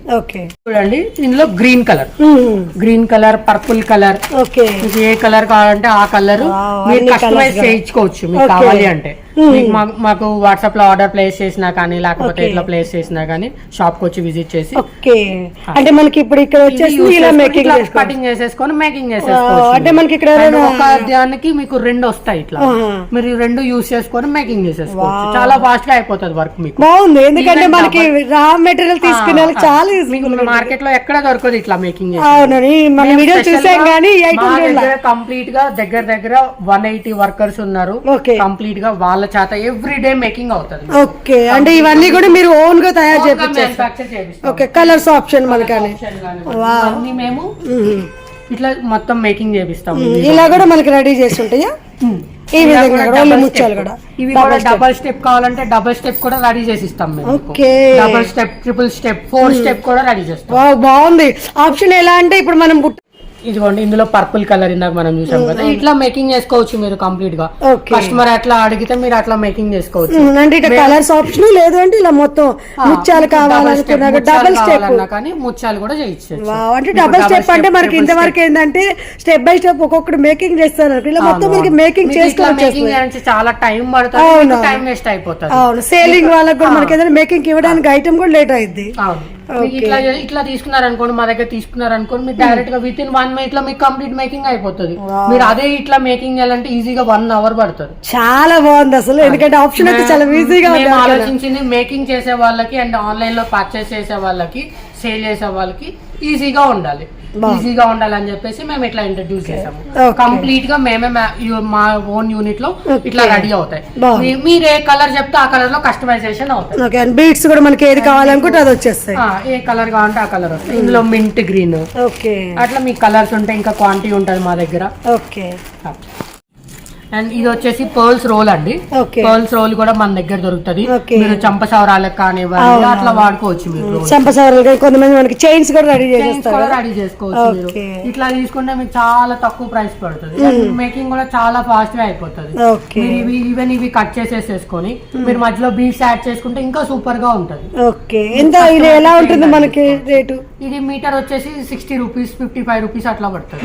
చూడండి, ఇందులో గ్రీన్ కలర్, పర్పుల్ కలర్, మీకు ఏ కలర్ కావాలంటే ఆ కలర్ మీరు కస్టమైజ్ చేయించుకోవచ్చు మీకు కావాలి అంటే. మాకు వాట్సాప్ లో ఆర్డర్ ప్లేస్ చేసినా కానీ, లేకపోతే ఇట్లా ప్లేస్ చేసినా కానీ షాప్ కి వచ్చి విజిట్ చేసి అంటే మనకి ఇప్పుడు ఇక్కడ వచ్చేసి కటింగ్ చేసేసుకొని మేకింగ్ చేసేసుకోవచ్చు. అంటే మనకి ఇక్కడ ఒక దానికి మీకు 2 వస్తాయి. ఇట్లా మీరు 2 యూజ్ చేసుకొని మేకింగ్ చేసేసుకోవచ్చు. చాలా ఫాస్ట్ గా అయిపోతుంది వర్క్. మీకు బాగుంది, ఎందుకంటే మనకి రా మెటీరియల్ తీసుకునే చాలా మార్కెట్ లో ఎక్కడ దొరకదు ఇట్లా మేకింగ్. కంప్లీట్ గా దగ్గర 180 వర్కర్స్ ఉన్నారు. కంప్లీట్ గా వాళ్ళ చేత ఎవ్రీ డే మేకింగ్ అవుతుంది. ఓకే, అంటే ఇవన్నీ కూడా మీరు ఓన్ గా తయారు చేపిస్తారు. ఓకే, కలర్స్ ఆప్షన్ మనకి మేము ఇట్లా మొత్తం మేకింగ్ చేపిస్తాం. ఇలా కూడా మనకి రెడీ చేసి ఉంటాయా? ఈ విధంగా ముత్యాలు కూడా. ఇవి కూడా డబల్ స్టెప్ కావాలంటే డబల్ స్టెప్ కూడా రెడీ చేసి ఇస్తాం మేము. Double step, triple step, 4 step కూడా రెడీ చేస్తాం. బాగుంది ఆప్షన్. ఎలా అంటే ఇప్పుడు మనం ఇదిగోండి, ఇందులో పర్పుల్ కలర్ ఇందాక మనం చూసాం కదా, ఇట్లా మేకింగ్ చేసుకోవచ్చు మీరు కంప్లీట్ గా. కస్టమర్ అట్లా అడిగితే మీరు అట్లా మేకింగ్ చేసుకోవచ్చు. అంటే కలర్స్ ఆప్షన్ లేదు అంటే ఇలా మొత్తం ముత్యాలు కావాలనుకున్నా డబల్ స్టెప్ కానీ ముత్యాలు కూడా చేయొచ్చు. అంటే డబల్ స్టెప్ అంటే మనకి ఇంతవరకు ఏంటంటే స్టెప్ బై స్టెప్ ఒక్కొక్కటి మేకింగ్ చేస్తారు. ఇలా మొత్తం మనకి మేకింగ్ చేసుకోవచ్చు. చాలా టైం పడుతుంది, టైం వేస్ట్ అయిపోతుంది. అవును, సేలింగ్ వాళ్ళకి కూడా మనకి ఏదైనా మేకింగ్ ఇవ్వడానికి ఐటమ్ కూడా లేట్ అయింది. ఇట్లా తీసుకున్నారనుకోండి, మా దగ్గర తీసుకున్నారనుకోండి, మీరు డైరెక్ట్ గా విత్ ఇన్ 1 minute లో మీకు కంప్లీట్ మేకింగ్ అయిపోతుంది. మీరు అదే ఇట్లా మేకింగ్ చేయాలంటే ఈజీగా 1 hour పడుతుంది. చాలా బాగుంది అసలు, ఎందుకంటే ఆప్షన్ అయితే చాలా ఈజీగా ఆలోచించింది. మేకింగ్ చేసే వాళ్ళకి అండ్ ఆన్లైన్ లో పర్చేస్ చేసే వాళ్ళకి, సేల్ చేసే వాళ్ళకి ఈజీగా ఉండాలని చెప్పేసి మేము ఇట్లా ఇంట్రడ్యూస్ చేసాము. కంప్లీట్ గా మేమే మా ఓన్ యూనిట్ లో ఇట్లా రెడీ అవుతాయి. మీరు ఏ కలర్ చెప్తే ఆ కలర్ లో కస్టమైజేషన్ అవుతాయి. బీడ్స్ కూడా మనకి ఏది కావాలనుకుంటే అది వచ్చేస్తాయి. ఏ కలర్ కావాలంటే ఆ కలర్ వస్తాయి. ఇందులో మింట్ గ్రీన్ అట్లా మీకు కలర్స్ ఉంటాయి. ఇంకా క్వాంటిటీ ఉంటది మా దగ్గర. అండ్ ఇది వచ్చేసి పర్ల్స్ రోల్ అండి. పర్ల్స్ రోల్ కూడా మన దగ్గర దొరుకుతుంది. మీరు చంపసవరాలకు కానివ్వండి అట్లా వాడుకోవచ్చు. మీరు చంపసవరాలు కొంతమంది మనకి చైన్స్ కూడా రెడీ చేసుకోవచ్చు. మీరు ఇట్లా తీసుకుంటే మీకు చాలా తక్కువ ప్రైస్ పడుతుంది. మేకింగ్ కూడా చాలా ఫాస్ట్ గా అయిపోతుంది. ఈవెన్ ఇవి కట్ చేసేసుకొని మీరు మధ్యలో బీడ్స్ యాడ్ చేసుకుంటే ఇంకా సూపర్ గా ఉంటది. ఎలా ఉంటుంది మనకి రేటు? ఇది మీటర్ వచ్చేసి 60 రూపీస్, 55 రూపీస్ అట్లా పడుతుంది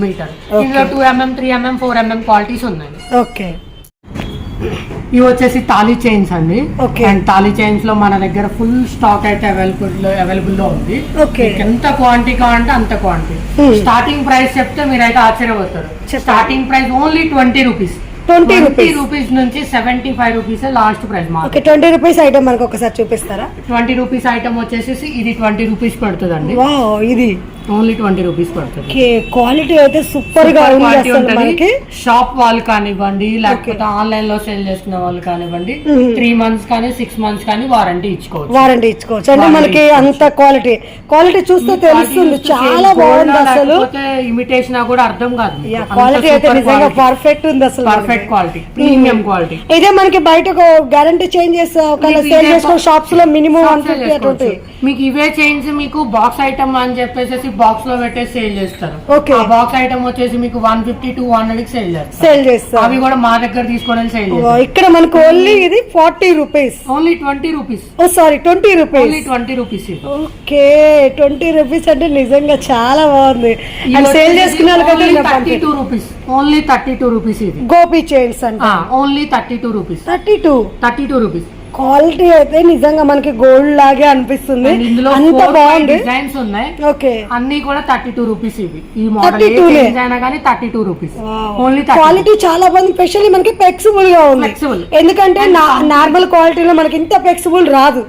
మీటర్. ఇందులో 2mm, 3mm, 4mm క్వాలిటీస్ ఉన్నాయి. ఇవి వచ్చేసి తాళీ చైన్స్ అండి. అండ్ తాళీ చైన్స్ లో మన దగ్గర ఫుల్ స్టాక్ అయితే అవైలబుల్ లో ఉంది. ఎంత క్వాంటిటీ కావాలంటే అంత క్వాంటిటీ. స్టార్టింగ్ ప్రైస్ చెప్తే మీరైతే ఆశ్చర్యపోతారు. Starting price only 20 rupees. 20 rupees నుంచి 75 rupees last price. 20 rupees item మనకు ఒకసారి చూపిస్తారా? 20 రూపీస్ ఐటమ్ వచ్చేసి ఇది 20 రూపీస్ పడుతుంది అండి. ఇది ఓన్లీ 20 రూపీస్ పడుతుంది. క్వాలిటీ అయితే సూపర్ గా ఉంది అసలు మనకి. షాప్ వాళ్ళు కానివ్వండి, లేకపోతే ఆన్లైన్ లో సేల్ చేసుకునే వాళ్ళు కానివ్వండి, 3 months కానీ 6 months కానీ వారంటీ ఇచ్చుకోవచ్చు. అంటే మనకి అంత క్వాలిటీ చూస్తే తెలుస్తుంది, చాలా బాగుంది అసలు. ఇమిటేషన్ కూడా అర్థం కాదు. క్వాలిటీ అయితే నిజంగా పర్ఫెక్ట్ ఉంది అసలు, పర్ఫెక్ట్ క్వాలిటీ, ప్రీమియం క్వాలిటీ. ఇదే మనకి బయట గ్యారంటీ చేంజ్ చేస్తే సేల్ చేసుకున్న షాప్స్ లో మినిమం 150 అట్లా. మీకు ఇవే చైన్స్ మీకు బాక్స్ ఐటమ్ అని చెప్పేసి బాక్స్ లో పెట్టేసి సేల్ చేస్తారు. ఆ బాక్స్ ఐటమ్ వచ్చేసి మీకు 150 to 100 కి సేల్ చేస్తారు. అవి కూడా మా దగ్గర తీసుకోవడానికి సేల్ చేస్తారు. ఇక్కడ మనకు ఓన్లీ ఇది 40 rupees, only 20 rupees. Oh sorry 20 rupees, only 20 rupees. Okay 20 rupees అంటే నిజంగా చాలా బాగుంది. సేల్ చేసుకునే వాళ్ళకి 32 రూపీస్, ఓన్లీ 32 రూపీస్. ఇది గోపి చైన్స్ అంటే ఓన్లీ 32 రూపీస్. 32 రూపీస్. క్వాలిటీ అయితే నిజంగా మనకి గోల్డ్ లాగే అనిపిస్తుంది. అంత బాగుంది. డిజైన్స్ ఉన్నాయి. ఓకే అన్ని కూడా 32 రూపీస్. ఇవి ఈ మోడల్ డిజైన్ గానీ 32 రూపీస్. ఓన్లీ క్వాలిటీ చాలా బాగుంది. స్పెషల్లీ మనకి ఫ్లెక్సిబుల్ గా ఉంది. ఎందుకంటే నార్మల్ క్వాలిటీలో మనకి ఇంత ఫ్లెక్సిబుల్ రాదు.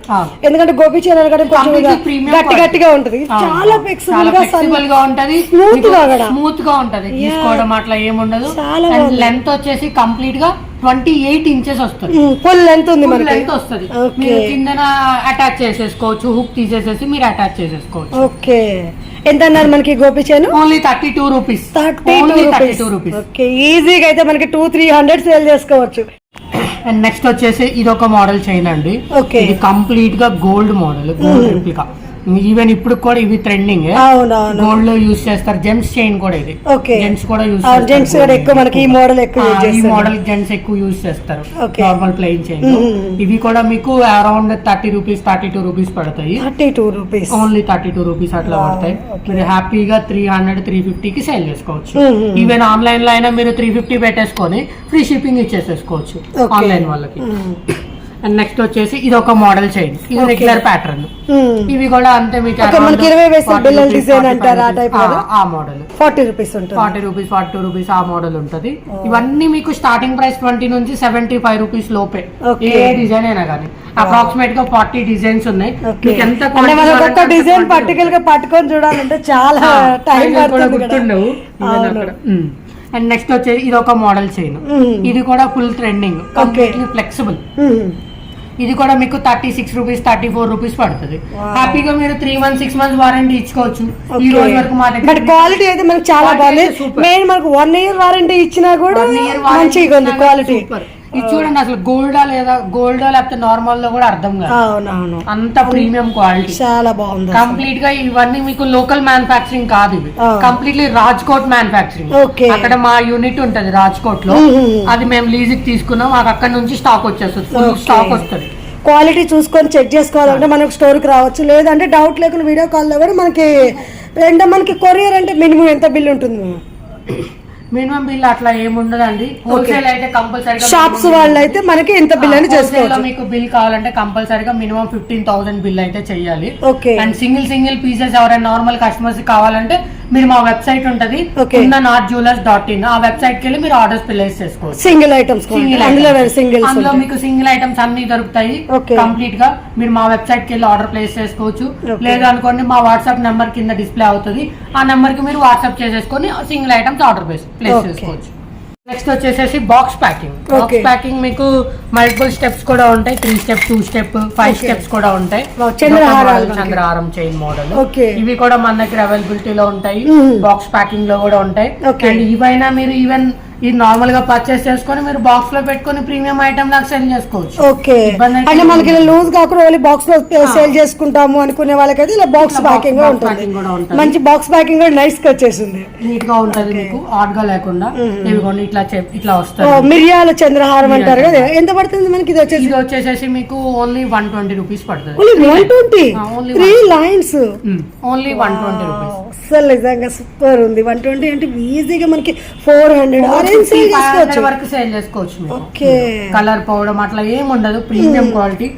ఎందుకంటే గోపి చైన్ కంటే కొంచెం గట్టిగా ఉంటది. చాలా ఫ్లెక్సిబుల్ గా ఉంటది, స్మూత్ గా ఉంటది. తీసుకోవడం అట్లా ఏముండదు. లెంత్ వచ్చేసి కంప్లీట్ గా 28 inches వస్తుంది. ఫుల్ లెంత్ ఉంది, లెంత్ వస్తుంది. మీరు కిందన అటాచ్ చేసేసుకోవచ్చు, హుక్ తీసేసేసి మీరు అటాచ్ చేసేసుకోవచ్చు. ఓకే ఎంత అన్నారు మనకి Gopi chain? Only 32 rupees. 32 rupees. Okay ఈజీగా అయితే మనకి 200-300 సేల్ చేసుకోవచ్చు. అండ్ నెక్స్ట్ వచ్చేసి ఇది ఒక మోడల్ చైన్ అండి. ఓకే ఇది కంప్లీట్ గా gold model, gold replica. Even ఇప్పుడు కూడా ఇవి ట్రెండింగ్, గోల్డ్ లో యూజ్ చేస్తారు. జెంట్స్ చైన్ కూడా ఇది, జెంట్స్ కూడా యూజ్ చేస్తారు. జెంట్స్ కూడా ఎక్కువ మనకి ఈ మోడల్ జెంట్స్ ఎక్కువ యూజ్ చేస్తారు. Normal plain chain. ఇవి కూడా మీకు అరౌండ్ 30 రూపీస్ 32 రూపీస్ పడతాయి. 32 రూపీస్, ఓన్లీ 32 రూపీస్ అట్లా పడతాయి. మీరు హ్యాపీగా 300-350 కి సేల్ చేసుకోవచ్చు. ఈవెన్ ఆన్లైన్ లో అయినా మీరు 350 పెట్టేసుకొని ఫ్రీ షిప్పింగ్ ఇచ్చేసేసుకోవచ్చు ఆన్లైన్ వాళ్ళకి. అండ్ నెక్స్ట్ వచ్చేసి ఇది ఒక మోడల్ చైన్, ఇది రెగ్యులర్ ప్యాటర్న్. ఇవి కూడా అంతే మీకు డిజైన్ అంటారు ఆ మోడల్ 40 రూపీస్, 40 రూపీస్ 42 రూపీస్ ఆ మోడల్ ఉంటది. ఇవన్నీ మీకు స్టార్టింగ్ ప్రైస్ 20 నుంచి 75 రూపీస్ లోపే. ఏ డిజైన్ అయినా కానీ అప్రాక్సిమేట్ గా 40 డిజైన్స్ ఉన్నాయి. ఎంత డిజైన్ పర్టికల్ గా పట్టుకొని చూడాలంటే చాలా టైం గుర్తుండవు. అండ్ నెక్స్ట్ వచ్చేసి ఇది ఒక మోడల్ చైన్. ఇది కూడా ఫుల్ ట్రెండింగ్, కంప్లీట్లీ ఫ్లెక్సిబుల్. ఇది కూడా మీకు 36 రూపీస్ 34 రూపీస్ పడుతుంది. హ్యాపీగా మీరు 3 months 6 months వారంటీ ఇచ్చుకోవచ్చు. ఈ రోజు వరకు మా దగ్గర క్వాలిటీ అయితే మనకు చాలా బాగుంది. మెయిన్ మనకు 1 year వారంటీ ఇచ్చినా కూడా మంచిగా ఉంది క్వాలిటీ. ఇది చూడండి అసలు గోల్డా లేదా గోల్డ్ లేకపోతే నార్మల్ లో కూడా అర్థం కాదు. అవునవును అంత ప్రీమియం క్వాలిటీ, చాలా బాగుంది. కంప్లీట్ గా ఇవన్నీ మీకు లోకల్ మ్యానుఫాక్చరింగ్ కాదు, ఇవి కంప్లీట్లీ రాజ్కోట్ మ్యానుఫాక్చరింగ్. అక్కడ మా యూనిట్ ఉంటది రాజ్కోట్ లో, అది మేము లీజ్ కి తీసుకున్నాం. మాకు అక్కడ నుంచి స్టాక్ వచ్చేస్తుంది, ఫుల్ స్టాక్ వస్తుంది. క్వాలిటీ చూసుకొని చెక్ చేసుకోవాలంటే మనకు స్టోర్ కి రావచ్చు, లేదంటే డౌట్ లేకుండా వీడియో కాల్ లో కూడా మనకి కొరియర్ అంటే మినిమం ఎంత బిల్ ఉంటుంది? మినిమం బిల్ అట్లా ఏముండదండి. హోల్సేల్ అయితే కంపల్సరీగా షాప్స్ వాళ్ళు అయితే మనకి ఎంత బిల్ అని చేసుకోవచ్చు. మీకు బిల్ కావాలంటే కంపల్సరీగా మినిమం 15,000 బిల్ అయితే చెయ్యాలి. అండ్ సింగిల్ పీసెస్ ఎవరైనా నార్మల్ కస్టమర్స్ కావాలంటే మీరు మా వెబ్సైట్ ఉంటది kundanartjewelers.in, ఆ వెబ్సైట్ కి వెళ్ళి మీరు ఆర్డర్స్ ప్లేస్ చేసుకోవచ్చు. సింగిల్ ఐటమ్స్, అందులో మీకు సింగిల్ ఐటమ్స్ అన్ని దొరుకుతాయి. కంప్లీట్ గా మీరు మా వెబ్సైట్ కి వెళ్ళి ఆర్డర్ ప్లేస్ చేసుకోవచ్చు. లేదా అనుకోండి మా వాట్సాప్ నెంబర్ కింద డిస్ప్లే అవుతుంది, ఆ నెంబర్ కి మీరు వాట్సాప్ చేసేసుకొని సింగిల్ ఐటమ్స్ ఆర్డర్ ప్లేస్ చేసుకోవచ్చు. నెక్స్ట్ వచ్చేసి బాక్స్ ప్యాకింగ్. బాక్స్ ప్యాకింగ్ మీకు మల్టిపుల్ స్టెప్స్ కూడా ఉంటాయి, 3 స్టెప్ 2 స్టెప్ 5 స్టెప్స్ కూడా ఉంటాయి. చంద్రహారం చైన్ మోడల్, ఇవి కూడా మన దగ్గర అవైలబిలిటీలో ఉంటాయి. బాక్స్ ప్యాకింగ్ లో కూడా ఉంటాయి. అండ్ ఇవైనా మీరు ఈవెన్ ఇది నార్మల్ గా పర్చేస్ చేసుకొని మీరు బాక్స్ లో పెట్టుకొని ప్రీమియం ఐటమ్ లాగా సెల్ చేసుకోవచ్చు. ఓకే అంటే మనకి లూజ్ కాకుండా ఓన్లీ బాక్స్ లో సేల్ చేసుకుంటాము అనుకునే వాళ్ళకైతే ఇలా బాక్స్ ప్యాకింగ్ ఉంటుంది. మంచి బాక్స్ ప్యాకింగ్ కూడా నైస్ గా వచ్చేసింది, నీట్ గా ఉంటది, మీకు ఆడ్ గా లేకుండా. ఇట్లా వస్తుంది. మిరియాల చంద్రహారం అంటారు కదా, ఎంత పడుతుంది మనకి? ఇది వచ్చేసి మీకు ఓన్లీ 120 రూపీస్ పడుతుంది. 120 3 లైన్స్, ఓన్లీ 120 రూపీస్. అసలు నిజంగా సూపర్ ఉంది. 120 అంటే ఈజీగా మనకి 400 ఏం సేల్ చేసుకోవచ్చు వరకు సేల్ చేసుకోవచ్చు మీరు. ఓకే కలర్ పోవడం అట్లా ఏం ఉండదు, ప్రీమియం క్వాలిటీ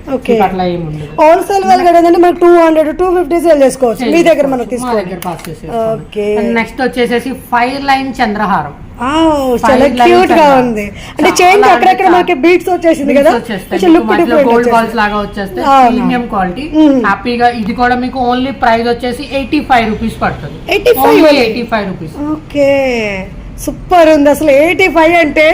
అట్లా ఏం ఉండదు. హోల్సేల్ వాళ్ళు కూడా ఏంటంటే మనకు 200 250 సేల్ చేసుకోవచ్చు మీ దగ్గర మనం తీసుకోవాలి. దగ్గర పర్చేస్ ఓకే నెక్స్ట్ వచ్చేసేసి 5 లైన్ చంద్రహారం. చాలా క్యూట్ గా ఉంది. అంటే చైన్ అక్కడక్కడ మనకి బీట్స్ వచ్చేసింది కదా, గోల్డ్ బాల్స్ లాగా వచ్చేస్తాయి, ప్రీమియం క్వాలిటీ. హ్యాపీగా ఇది కూడా మీకు ఓన్లీ ప్రైస్ వచ్చేసి 85 రూపీస్ పడుతుంది. 85 రూపీస్. ఓకే సూపర్ ఉంది అసలు. 85 అంటే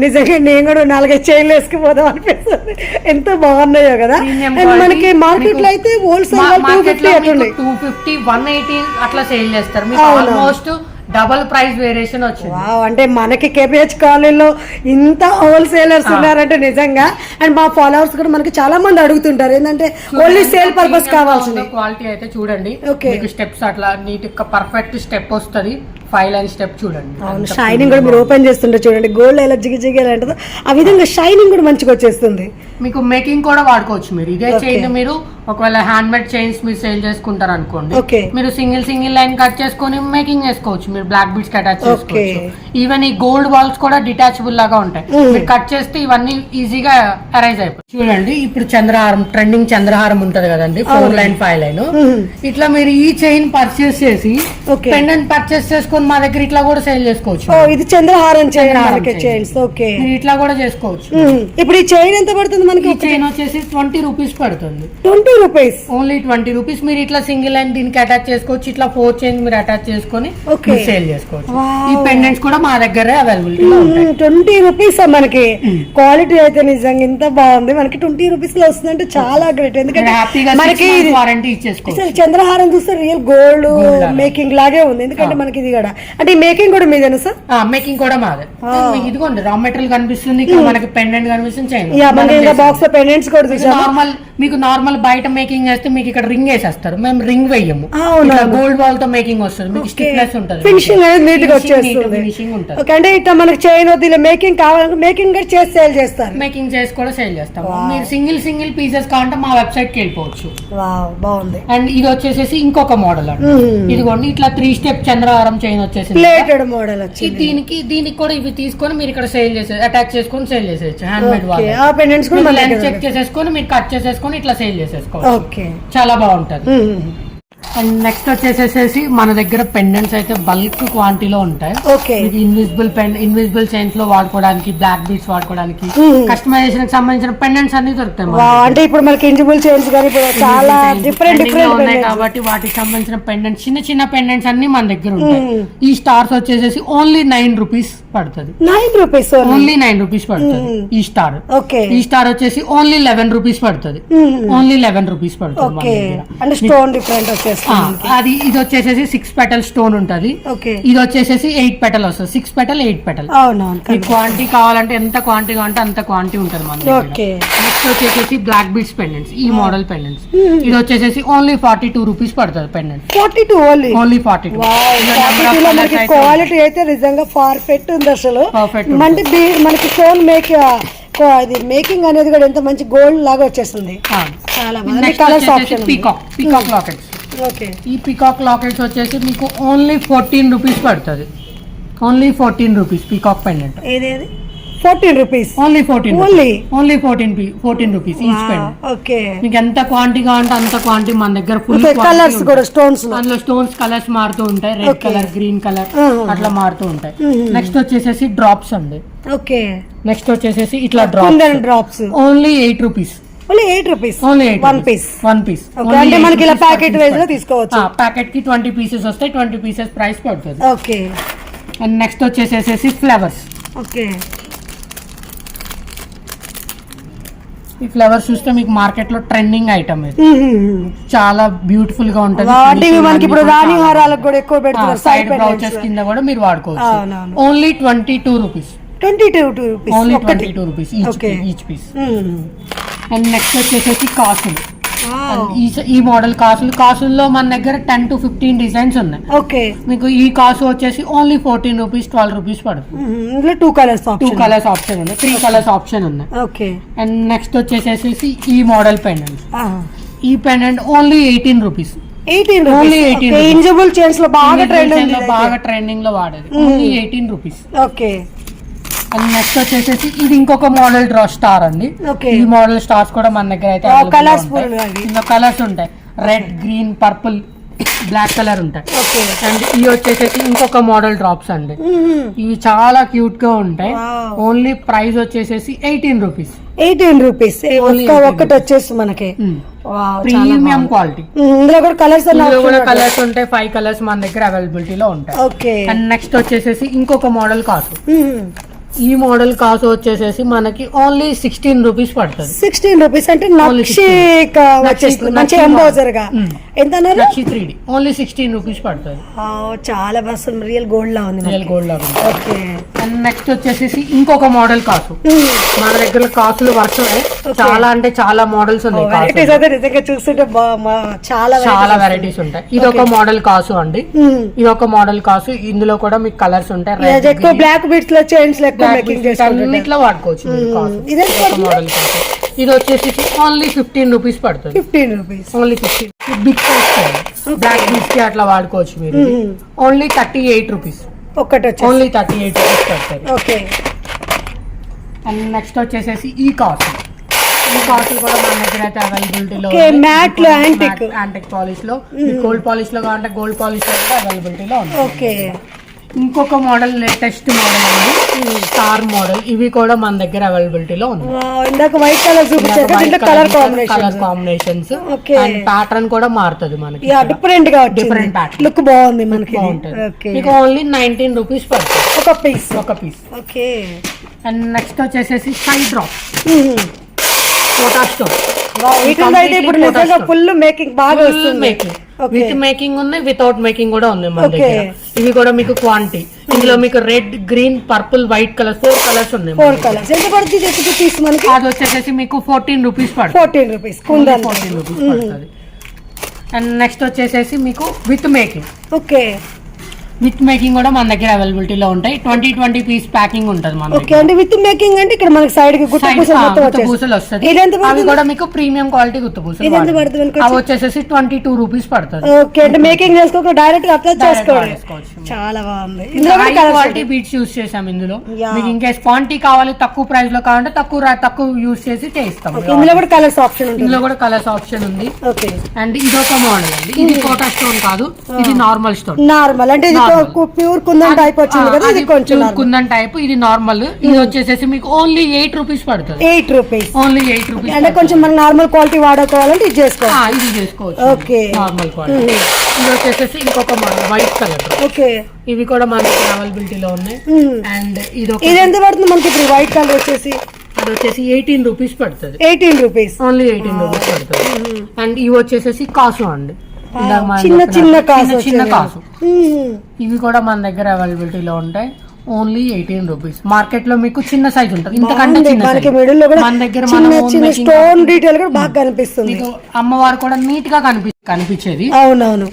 నిజంగా నేను కూడా 4-5 చైన్లు వేసుకుపోదాం అనిపిస్తుంది, ఎంత బాగున్నాయో కదా. అండ్ మనకి మార్కెట్ లో అయితే హోల్సేల్ 250 అట్లా 250 180 అట్లా సేల్ చేస్తారు. మీకు ఆల్మోస్ట్ డబల్ ప్రైస్ వేరియేషన్ వచ్చింది. అంటే మనకి కేపీహెచ్ కాలనీలో ఇంత హోల్సేలర్స్ ఉన్నారంటే నిజంగా. అండ్ మా ఫాలోవర్స్ కూడా మనకి చాలా మంది అడుగుతుంటారు ఏంటంటే ఓన్లీ సేల్ పర్పస్ కావాల్సింది. క్వాలిటీ అయితే చూడండి, మీకు స్టెప్స్ అట్లా నీట్ గా పర్ఫెక్ట్ స్టెప్ వస్తుంది. 5 లైన్ స్టెప్ చూడండి. అవును, షైనింగ్ కూడా మీరు ఓపెన్ చేస్తుంటే చూడండి, గోల్డ్ ఎలా జిగి ఎలా ఉంటుందో ఆ విధంగా షైనింగ్ కూడా మంచిగా వచ్చేస్తుంది. మీకు మేకింగ్ కూడా వాడుకోవచ్చు మీరు. ఇదే చైన్ మీరు ఒకవేళ హ్యాండ్ మేడ్ చైన్స్ మీరు సేల్ చేసుకుంటారు అనుకోండి, మీరు సింగిల్ లైన్ కట్ చేసుకొని మేకింగ్ చేసుకోవచ్చు. మీరు బ్లాక్ బీడ్స్ కి అటాచ్ చేసుకోవచ్చు. ఈవెన్ ఈ గోల్డ్ బాల్స్ కూడా డిటాచబుల్ లాగా ఉంటాయి. మీరు కట్ చేస్తే ఇవన్నీ ఈజీగా అరైజ్ అయిపోయి. చూడండి ఇప్పుడు చంద్రహారం, ట్రెండింగ్ చంద్రహారం ఉంటది కదండి, 4 లైన్ 5 లైన్. ఇట్లా మీరు ఈ చైన్ పర్చేస్ చేసి పెండెంట్ పర్చేస్ చేసుకొని మా దగ్గర ఇట్లా కూడా సేల్ చేసుకోవచ్చు. ఇది చంద్రహారం చైన్స్. ఓకే, ఇట్లా కూడా చేసుకోవచ్చు. ఇప్పుడు ఈ చైన్ ఎంత పడుతుంది మనకి? చైన్ వచ్చేసి 20 రూపీస్ పడుతుంది. 20 రూపీస్, ఓన్లీ 20 రూపీస్. మీరు ఇట్లా సింగిల్ లైన్ దీనికి అటాచ్ చేసుకోవచ్చు. ఇట్లా 4 చైన్ మీరు అటాచ్ చేసుకొని సేల్ చేసుకోవచ్చు. ఈ పెండెంట్స్ కూడా మా దగ్గర అవైలబిలిటీ 20 రూపీస్. మనకి క్వాలిటీ అయితే నిజంగా ఇంత బాగుంది. మనకి 20 రూపీస్ లో వస్తుందంటే చాలా గ్రేట్. ఎందుకంటే మనకి వారంటీ ఇచ్చేసుకోవచ్చు. చంద్రహారం చూస్తే రియల్ గోల్డ్ మేకింగ్ లాగే ఉంది. ఎందుకంటే మనకి ఇది కూడా అంటే మేకింగ్ కూడా మీదేనా సార్? మేకింగ్ కూడా మాదే. ఇదిగోండి రా మెటీరియల్ కనిపిస్తుంది, మనకి పెండెంట్ కనిపిస్తుంది, చైన్ బాక్స్ లో పెండెంట్స్ కూడా నార్మల్. మీకు నార్మల్ బయట మేకింగ్ చేస్తే మీకు ఇక్కడ రింగ్ వేసేస్తారు, మేము రింగ్ వేయము. గోల్డ్ బాల్ తో మేకింగ్ వస్తుంది, మీకు స్టిఫ్నెస్ ఉంటుంది, ఫినిషింగ్ అనేది నీట్ గా వచ్చేస్తుంది. ఫినిషింగ్ ఉంటుంది. అంటే ఇట్లా మనకి చైన్ వద్దు, మేకింగ్ కావాలంటే మేకింగ్ కూడా చేసి సేల్ చేస్తారు. మేకింగ్ చేసి కూడా సేల్ చేస్తాము. మీరు సింగిల్ పీసెస్ కావాలంటే మా వెబ్సైట్ కి వెళ్ళిపోవచ్చు. బాగుంది. అండ్ ఇది వచ్చేసి ఇంకొక మోడల్ అండి. ఇదిగోండి ఇట్లా 3 స్టెప్ చంద్రహారం చైన్ వచ్చేసి ప్లేటెడ్ మోడల్ వచ్చి దీనికి కూడా ఇవి తీసుకొని మీరు ఇక్కడ సేల్ చేసే అటాచ్ చేసుకొని సేల్ చేసేయచ్చు. హ్యాండ్ మేడ్ చెక్ చేసేసుకొని మీరు కట్ చేసేసుకొని ఇట్లా సేల్ చేసేసుకోవచ్చు. చాలా బాగుంటది. అండ్ నెక్స్ట్ వచ్చేసేసి మన దగ్గర పెండెంట్స్ అయితే బల్క్ క్వాంటిటీలో ఉంటాయి. ఇన్విజిబుల్ చైన్స్ లో వాడుకోవడానికి, బ్లాక్ బీడ్స్ వాడుకోవడానికి, కస్టమైజేషన్ కి సంబంధించిన పెండెంట్స్ అన్ని దొరుకుతాయి. అంటే ఇప్పుడు మనకి ఇన్విజిబుల్ చైన్స్ కానీ చాలా డిఫరెంట్ ఉన్నాయి కాబట్టి వాటికి సంబంధించిన పెండెంట్స్, చిన్న పెండెంట్స్ అన్ని మన దగ్గర ఉంటాయి. ఈ స్టార్స్ వచ్చేసేసి ఓన్లీ 9 రూపీస్ పడుతుంది. 9 రూపీస్ ఓన్లీ 9 రూపీస్ పడుతుంది. ఈ స్టార్ వచ్చేసి ఓన్లీ 11 రూపీస్ పడుతుంది. ఓన్లీ 11 రూపీస్ పడుతుంది. స్టోన్ డిఫరెంట్ వచ్చేసి అది ఇది వచ్చేసి 6 పెటల్ స్టోన్ ఉంటది. ఇది వచ్చేసి 8 పెటల్ వస్తుంది. 6 పెటల్ 8 పెటల్. క్వాంటిటీ కావాలంటే ఎంత క్వాంటిటీ కావాలంటే అంత క్వాంటిటీ ఉంటది మన దగ్గర. నెక్స్ట్ వచ్చేసి బ్లాక్ బీడ్స్ పెండెంట్స్, ఈ మోడల్ పెండెంట్స్. ఇది వచ్చేసి ఓన్లీ 42 రూపీస్ పడుతుంది పెండెంట్. 42 ఓన్లీ 42. క్వాలిటీ అయితే నిజంగా పర్ఫెక్ట్ ఉంది అసలు. మనకి స్టోన్ మేకింగ్ అనేది కూడా ఎంత మంచి గోల్డ్ లాగా వచ్చేస్తుంది. చాలా పీకాక్ లాకెట్స్. ఈ పీకాక్ లాకెట్స్ వచ్చేసి మీకు ఓన్లీ 14 రూపీస్ పడుతుంది. Only 14 rupees peacock pendant. 14 rupees only 14 rupees each pendant. మీకు ఎంత క్వాంటిటీ కావాలంటే అంత క్వాంటిటీ మన దగ్గర ఫుల్. కలర్స్ కూడా స్టోన్స్, అందులో స్టోన్స్ కలర్స్ మారుతూ ఉంటాయి. రెడ్ కలర్, గ్రీన్ కలర్ అట్లా మారుతూ ఉంటాయి. నెక్స్ట్ వచ్చేసి డ్రాప్స్ అండి. నెక్స్ట్ వచ్చేసి ఇట్లా drops only 8 rupees. Only 8 rupees. One piece. అంటే మనకి ఇలా ప్యాకెట్ వైజ్ లో తీసుకోవచ్చు. ప్యాకెట్ కి 20 పీసెస్ వస్తాయి. 20 పీసెస్ ప్రైస్ పడుతుంది. ఓకే. అండ్ నెక్స్ట్ వచ్చేసి ఫ్లవర్స్. ఈ ఫ్లవర్స్ చూస్తే మీకు మార్కెట్ లో ట్రెండింగ్ ఐటమ్ ఇది. చాలా బ్యూటిఫుల్ గా ఉంటది. మనకి ఇప్పుడు రాణి హారాలకు కూడా ఎక్కువ పెడుతున్నారు. సైడ్ బ్రౌచెస్ కింద కూడా మీరు వాడుకోవచ్చు. Only 22 rupees. 22 rupees. Only 22 rupees each piece. And next వచ్చేసి కాసులు. ఈ మోడల్ కాసుల్లో మన దగ్గర 10 to 15 డిజైన్స్ ఉన్నాయి. మీకు ఈ కాసు వచ్చేసి ఓన్లీ 14 రూపీస్, 12 రూపీస్ పడుతుంది. 2 కలర్స్ ఆప్షన్ ఉన్నాయి, 3 కలర్స్ ఆప్షన్ ఉన్నాయి. అండ్ నెక్స్ట్ వచ్చేసి ఈ మోడల్ పెండెంట్. ఈ pendant only 18 rupees. Only 18. Invisible chains లో బాగా ట్రెండింగ్ లో వాడేది. Only 18 rupees. అండ్ నెక్స్ట్ వచ్చేసి ఇది ఇంకొక మోడల్ డ్రా స్టార్ అండి. ఓకే ఈ మోడల్ స్టార్స్ కూడా మన దగ్గర అయితే కలర్స్ ఇందులో కలర్స్ ఉంటాయి, red, green, purple, black colour ఉంటాయి. ఓకే అండ్ ఇవి వచ్చేసి ఇంకొక మోడల్ డ్రాప్స్ అండి. ఇవి చాలా క్యూట్ గా ఉంటాయి. ఓన్లీ ప్రైస్ వచ్చేసి 18 రూపీస్. 18 రూపీస్ ఒక్కటి వచ్చేసి మనకి ప్రీమియం క్వాలిటీ. ఇందులో కూడా కలర్స్ కలర్స్ ఉంటాయి, 5 కలర్స్ మన దగ్గర అవైలబిలిటీలో ఉంటాయి. ఓకే అండ్ నెక్స్ట్ వచ్చేసి ఇంకొక మోడల్ కాసు. ఈ మోడల్ కాసు వచ్చేసి మనకి ఓన్లీ 16 రూపీస్ పడుతుంది. 16 రూపీస్ అంటే నక్షి వచ్చేస్తుంది మంచి ఎంబోజర్ గా. ఎంత అన్నారు? నక్షి 3D ఓన్లీ 16 రూపీస్ పడుతుంది. చాలా బస్ రియల్ గోల్డ్ లా ఉంది. రియల్ గోల్డ్ లాగా. ఓకే అండ్ నెక్స్ట్ వచ్చేసి ఇంకొక మోడల్ కాసు. మన దగ్గర కాసులు వరుస చాలా అంటే చాలా మోడల్స్ ఉన్నాయి. వెరైటీస్ అయితే నిజంగా చూస్తుంటే చాలా వెరైటీస్ ఉంటాయి. ఇది ఒక మోడల్ కాసు అండి. ఇది ఒక మోడల్ కాసు. ఇందులో కూడా మీకు కలర్స్ ఉంటాయి. ఎక్కువ బ్లాక్ బీట్స్ లో చైన్స్ లెక్క అన్నిట్లో వాడుకోవచ్చు మీరు కాసు. మోడల్ కాసు ఇది వచ్చేసి ఓన్లీ 15 రూపీస్ పడుతుంది. 15 rupees only 15. Big size black beads కి అట్లా వాడుకోవచ్చు మీరు. Only 38 rupees. ఒకటి ఓన్లీ 38 రూపీస్ పడుతుంది. ఓకే అండ్ నెక్స్ట్ వచ్చేసి ఈ కాసు. ఈ కాసులు కూడా మన దగ్గర అయితే అవైలబిలిటీలో మ్యాట్ లో యాంటిక్ పాలిష్ లో, గోల్డ్ పాలిష్ లో కావాలంటే గోల్డ్ పాలిష్ లో కూడా అవైలబిలిటీలో ఉంది. ఓకే ఇంకొక మోడల్ లేటెస్ట్ మోడల్ అండి, స్టార్ మోడల్. ఇవి కూడా మన దగ్గర అవైలబిలిటీలో ఉంది. ఇందాక వైట్ కలర్ చూపించారు, కలర్ కాంబినేషన్స్ అండ్ ప్యాటర్న్ కూడా మారుతుంది మనకి. డిఫరెంట్ గా డిఫరెంట్ ప్యాటర్న్ లుక్ బాగుంది మనకి. బాగుంటుంది. మీకు ఓన్లీ 19 రూపీస్ పడుతుంది ఒక పీస్. ఓకే అండ్ నెక్స్ట్ వచ్చేసి సైడ్ డ్రాప్ ఫోటో స్టోన్. ఇప్పుడు నిజంగా ఫుల్ మేకింగ్ బాగా వస్తుంది. విత్ మేకింగ్ ఉంది, వితౌట్ మేకింగ్ కూడా ఉంది మన దగ్గర. ఇవి కూడా మీకు క్వాంటిటీ. ఇందులో మీకు red, green, purple, white colour 4 colours ఉన్నాయి. 4 కలర్స్. ఎంత పడుతుంది పీస్ మనకి? అది వచ్చేసి మీకు 14 రూపీస్ పడుతుంది. 14 రూపీస్ 14 రూపీస్ పడుతుంది. అండ్ నెక్స్ట్ వచ్చేసి మీకు with making. Okay with making కూడా మన దగ్గర అవైలబిలిటీలో ఉంటాయి. 20 పీస్ ప్యాకింగ్ ఉంటుంది మన దగ్గర. అంటే విత్ మేకింగ్ అంటే ఇక్కడ మనకి సైడ్ కి గుత్త పూసలు వస్తుంది. అవి కూడా మీకు ప్రీమియం క్వాలిటీ గుత్త పూసలు. అవి వచ్చేసి 22 రూపీస్ పడుతుంది. ఓకే అంటే మేకింగ్ చేసుకోక డైరెక్ట్ గా అప్లై చేసుకోవచ్చు. చాలా బాగుంది. హై క్వాలిటీ బీట్స్ యూస్ చేసాం ఇందులో. మీకు ఇంకా క్వాంటిటీ కావాలి, తక్కువ ప్రైస్ లో కావాలంటే తక్కువ యూస్ చేసి చేస్తాం. ఇందులో కూడా కలర్స్ ఆప్షన్ ఉంది. ఇందులో కూడా కలర్స్ ఆప్షన్ ఉంది. ఓకే అండ్ ఇదొక మోడల్ అండి. ఇది కోటా స్టోన్ కాదు, ఇది నార్మల్ స్టోన్. నార్మల్ అంటే ప్యూర్ కుందన్ టైప్ వచ్చింది కదా, ఇది కొంచెం కుందన్ టైప్. ఇది నార్మల్. ఇది వచ్చేసి మీకు ఓన్లీ 8 రూపీస్ పడుతుంది. 8 రూపీస్ ఓన్లీ 8 రూపీస్. అంటే కొంచెం మన నార్మల్ క్వాలిటీ వాడుకోవాలంటే ఇది చేసుకోవచ్చు. ఇది చేసుకోవచ్చు. Okay normal quality. ఇది వచ్చేసి ఇంకొక మోడల్ వైట్ కలర్. ఓకే ఇవి కూడా మన అవైలబిలిటీలో ఉన్నాయి. అండ్ ఇది ఎంత పడుతుంది మనకి ఇప్పుడు వైట్ కలర్ వచ్చేసి? అది వచ్చేసి 18 రూపీస్ పడుతుంది. 18 రూపీస్ ఓన్లీ 18 రూపీస్ పడుతుంది. అండ్ ఇవి వచ్చేసి కాసు అండి. చిన్న కాసు. ఇవి కూడా మన దగ్గర అవైలబిలిటీలో ఉంటాయి. Only 18 rupees. మార్కెట్ లో మీకు చిన్న సైజ్ ఉంటుంది, ఇంతకంటే మన దగ్గర స్టోన్ డీటెయిల్ కూడా బాగా కనిపిస్తుంది. అమ్మవారు కూడా నీట్ గా కనిపించేది. అవునవును.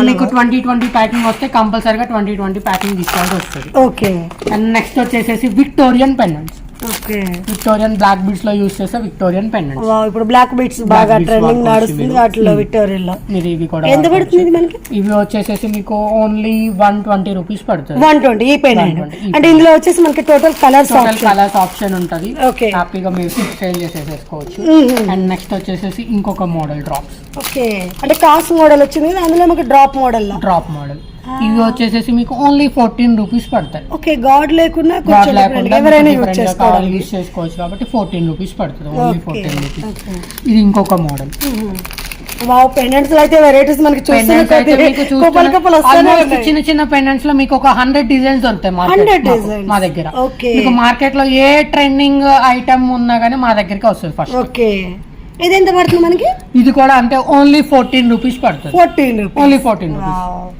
మీకు 20 ప్యాకింగ్ వస్తే కంపల్సరీగా 20 ప్యాకింగ్ తీసుకోవాల్సి వస్తుంది. ఓకే అండ్ నెక్స్ట్ వచ్చేసి Victorian pendants. Okay Victorian black beads లో యూస్ చేసే విక్టోరియన్ పెండెంట్స్. ఇప్పుడు బ్లాక్ బీట్స్ బాగా ట్రెండింగ్ నడుస్తుంది వాటిలో విక్టోరియన్ లో. మీరు ఇవి కూడా ఎంత పడుతుంది మనకి? ఇవి వచ్చేసి మీకు ఓన్లీ 120 రూపీస్ పడుతుంది. 120 ఈ పెండెంట్. అంటే ఇందులో వచ్చేసి మనకి టోటల్ కలర్స్ ఆప్షన్ ఉంటది. హ్యాపీగా మీరు సేల్ చేసేసుకోవచ్చు. అండ్ నెక్స్ట్ వచ్చేసి ఇంకొక మోడల్ డ్రాప్స్. ఓకే అంటే కాస్ మోడల్ వచ్చింది కదా, అందులో మనకి డ్రాప్ మోడల్. ఇవి వచ్చేసి మీకు ఓన్లీ 14 రూపీస్ పడతాయి. ఓకే గాడ్ లేకుండా ఎవరైనా యూస్ చేసుకోవచ్చు కాబట్టి 14 రూపీస్ పడుతుంది. Only 14 rupees. ఇది ఇంకొక మోడల్. వావ్ పెండెంట్స్ అయితే వెరైటీస్ మనకి చిన్న చిన్న పెండెంట్స్ లో మీకు ఒక 100 డిజైన్స్ దొరుకుతాయి మా దగ్గర. మీకు మార్కెట్ లో ఏ ట్రెండింగ్ ఐటమ్ ఉన్నా గానీ మా దగ్గరికి వస్తుంది ఫస్ట్. ఓకే ఇది ఎంత పడుతుంది మనకి? ఇది కూడా అంటే ఓన్లీ 14 రూపీస్ పడుతుంది. 14 రూపీస్. Only 14 rupees.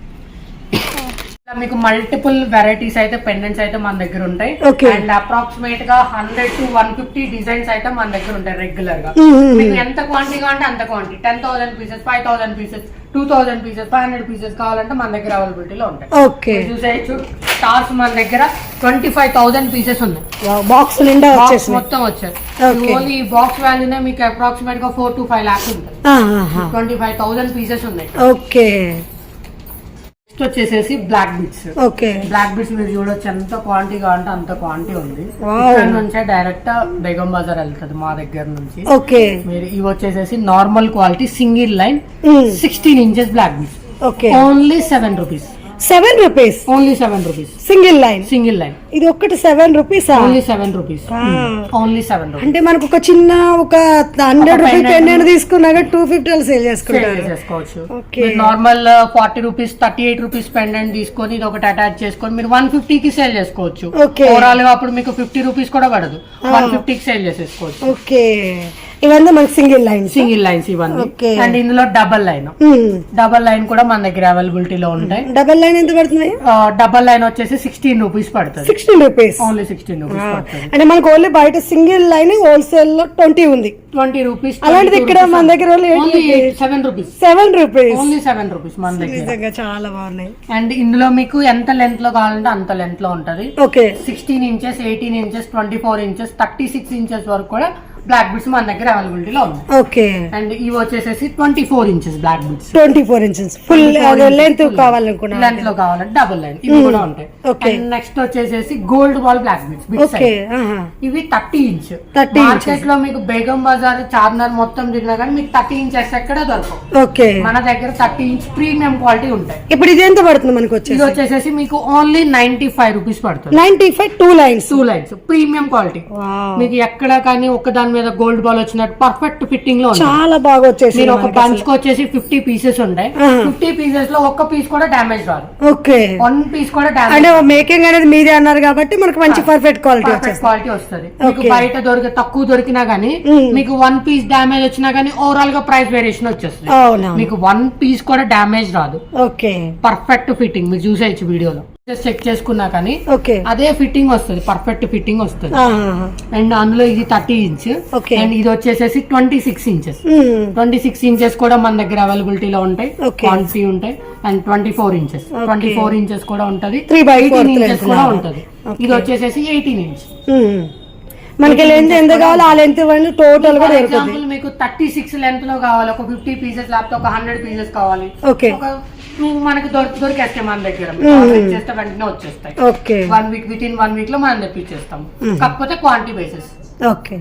మీకు మల్టిపుల్ వెరైటీస్ అయితే పెండెంట్స్ అయితే మన దగ్గర ఉంటాయి. అండ్ అప్రాక్సిమేట్ గా 100 to 150 డిజైన్స్ అయితే మన దగ్గర ఉంటాయి రెగ్యులర్ గా. మీకు ఎంత క్వాంటిటీ కావాలంటే అంత quantity. 10,000 pieces, 5,000 pieces, 2,000 pieces, 500 pieces కావాలంటే మన దగ్గర అవైలబిలిటీలో ఉంటాయి. ఓకే చూసేయచ్చు. స్టార్స్ మన దగ్గర 25,000 పీసెస్ ఉన్నాయి. బాక్స్ నిండా మొత్తం వచ్చాయి. ఓన్లీ బాక్స్ వాల్యూనే మీకు అప్రాక్సిమేట్ గా 4 to 5 lakhs ఉంటుంది. 25,000 పీసెస్ ఉన్నాయి. ఓకే వచ్చేసేసి black beads. Okay, black beads మీరు చూడొచ్చు ఎంత క్వాంటిటీ కావాలంటే అంత క్వాంటిటీ ఉంది. Wow. ఇక్కడ నుంచే డైరెక్ట్ బేగం బజార్ వెళ్తుంది మా దగ్గర నుంచి. ఓకే, మీరు ఇవి వచ్చేసేసి normal quality single line 16 inches black beads. Okay, only 7 rupees. 7 rupees only 7 rupees single line. Single line ఇది ఒక్కటి 7 rupees. Only 7 rupees. Only 7 rupees. అంటే మనకు ఒక చిన్న ఒక 100 రూపీస్ పెండెంట్ తీసుకున్నాగా 250 సేల్ చేసుకుంటారు. చేసుకోవచ్చు. Okay. Normal 40 rupees 38 rupees pendant తీసుకొని ఇది ఒకటి అటాచ్ చేసుకొని మీరు 150 కి సేల్ చేసుకోవచ్చు. Okay. ఓవరాల్ గా అప్పుడు మీకు 50 రూపీస్ కూడా పడదు, 150 కి సేల్ చేసేసుకోవచ్చు. ఓకే, ఇవన్నీ మనకి సింగిల్ లైన్. సింగిల్ లైన్స్ ఇవన్నీ. Okay. అండ్ ఇందులో డబల్ లైన్. డబల్ లైన్ కూడా మన దగ్గర అవైలబిలిటీలో ఉంటాయి. డబల్ లైన్ ఎంత పడుతున్నాయి? డబల్ లైన్ వచ్చేసి 16 రూపీస్ పడుతుంది. 16 రూపీస్. ఓన్లీ 16 రూపీస్ పడుతుంది. అంటే మనకు ఓన్లీ బయట సింగిల్ లైన్ హోల్సేల్ లో 20 ఉంది. 20 రూపీస్. అలాంటిది ఇక్కడ మన దగ్గర only 7 rupees. 7 rupees. Only 7 rupees మన దగ్గర. నిజంగా చాలా బాగున్నాయి. అండ్ ఇందులో మీకు ఎంత లెంత్ లో కావాలంటే అంత లెంత్ లో ఉంటది. Okay, 16 inches, 18 inches, 24 inches, 36 inches వరకు కూడా బ్లాక్ బిట్స్ మన దగ్గర అవైలబిలిటీలో ఉన్నాయి. ఓకే, అండ్ ఇవి వచ్చేసేసి 24 inches black beads. 24 inches full length కావాలనుకున్నా లెంత్ లో కావాలంటే డబుల్ లైన్ ఇవి కూడా ఉంటాయి. Okay. అండ్ నెక్స్ట్ వచ్చేసేసి gold ball black beads. Okay, ఇవి 30 ఇంచ్. 30 మార్కెట్ లో మీకు బేగం బజార్, చార్మినార్ మొత్తం తిరిగినా కానీ మీకు 30 ఇంచెస్ ఎక్కడ దొరకవు. ఓకే, మన దగ్గర 30 ఇంచ్ ప్రీమియం క్వాలిటీ ఉంటాయి. ఇప్పుడు ఇది ఎంత పడుతుంది మనకు వచ్చేసి? ఇది వచ్చేసేసి మీకు ఓన్లీ 95 రూపీస్ పడుతుంది. 95, 2 లైన్స్. 2 lines premium quality. మీకు ఎక్కడ కానీ ఒక దాని మీద గోల్డ్ బాల్ వచ్చినట్టు పర్ఫెక్ట్ ఫిట్టింగ్ లో ఉంటుంది. చాలా బాగా వచ్చేసి మీరు ఒక బంచ్ కి వచ్చేసి 50 పీసెస్ ఉంటాయి. 50 పీసెస్ లో ఒక్క పీస్ కూడా డ్యామేజ్ రాదు. ఓకే, 1 పీస్ కూడా డ్యామేజ్. అంటే మేకింగ్ అనేది మీదే అన్నారు కాబట్టి మనకు మంచి పర్ఫెక్ట్ క్వాలిటీ పర్ఫెక్ట్ క్వాలిటీ వస్తుంది. మీకు బయట తక్కువ దొరికినా గానీ మీకు 1 పీస్ డ్యామేజ్ వచ్చినా గానీ ఓవరాల్ గా ప్రైస్ వేరియేషన్ వచ్చేస్తుంది. అవునా, మీకు 1 పీస్ కూడా డ్యామేజ్ రాదు. ఓకే, పర్ఫెక్ట్ ఫిట్టింగ్ మీరు చూసేయచ్చు వీడియోలో. చెక్ చేసుకున్నా కానీ ఓకే, అదే ఫిట్టింగ్ వస్తుంది, పర్ఫెక్ట్ ఫిట్టింగ్ వస్తుంది. అండ్ అందులో ఇది 30 ఇంచ్. Okay. అండ్ ఇది వచ్చేసేసి 26 ఇంచెస్. 26 ఇంచెస్ కూడా మన దగ్గర అవైలబిలిటీలో ఉంటాయి, Okay. క్వాంటిటీ ఉంటాయి. And 24 inches. 24 ఇంచెస్ కూడా ఉంటది, 3/4 18 ఇంచెస్ కూడా లెంత్ ఉంటది. ఇది వచ్చేసేసి 18 ఇంచ్. మనకి లెంత్ ఎంత కావాలో ఆ లెంత్ ఇవ్వండి, టోటల్ కూడా దొరుకుతుంది. ఎగ్జాంపుల్ మీకు 36 లెంత్ లో కావాలి, ఒక 50 పీసెస్ లేకపోతే ఒక 100 పీసెస్ కావాలి. ఓకే, మనకి దొరికేస్తాయి మన దగ్గర. చేస్తే వెంటనే వచ్చేస్తాయి. Okay, 1 week, with in 1 week లో మనం తెప్పించేస్తాం. కాకపోతే క్వాంటిటీ బేసిస్. ఓకే.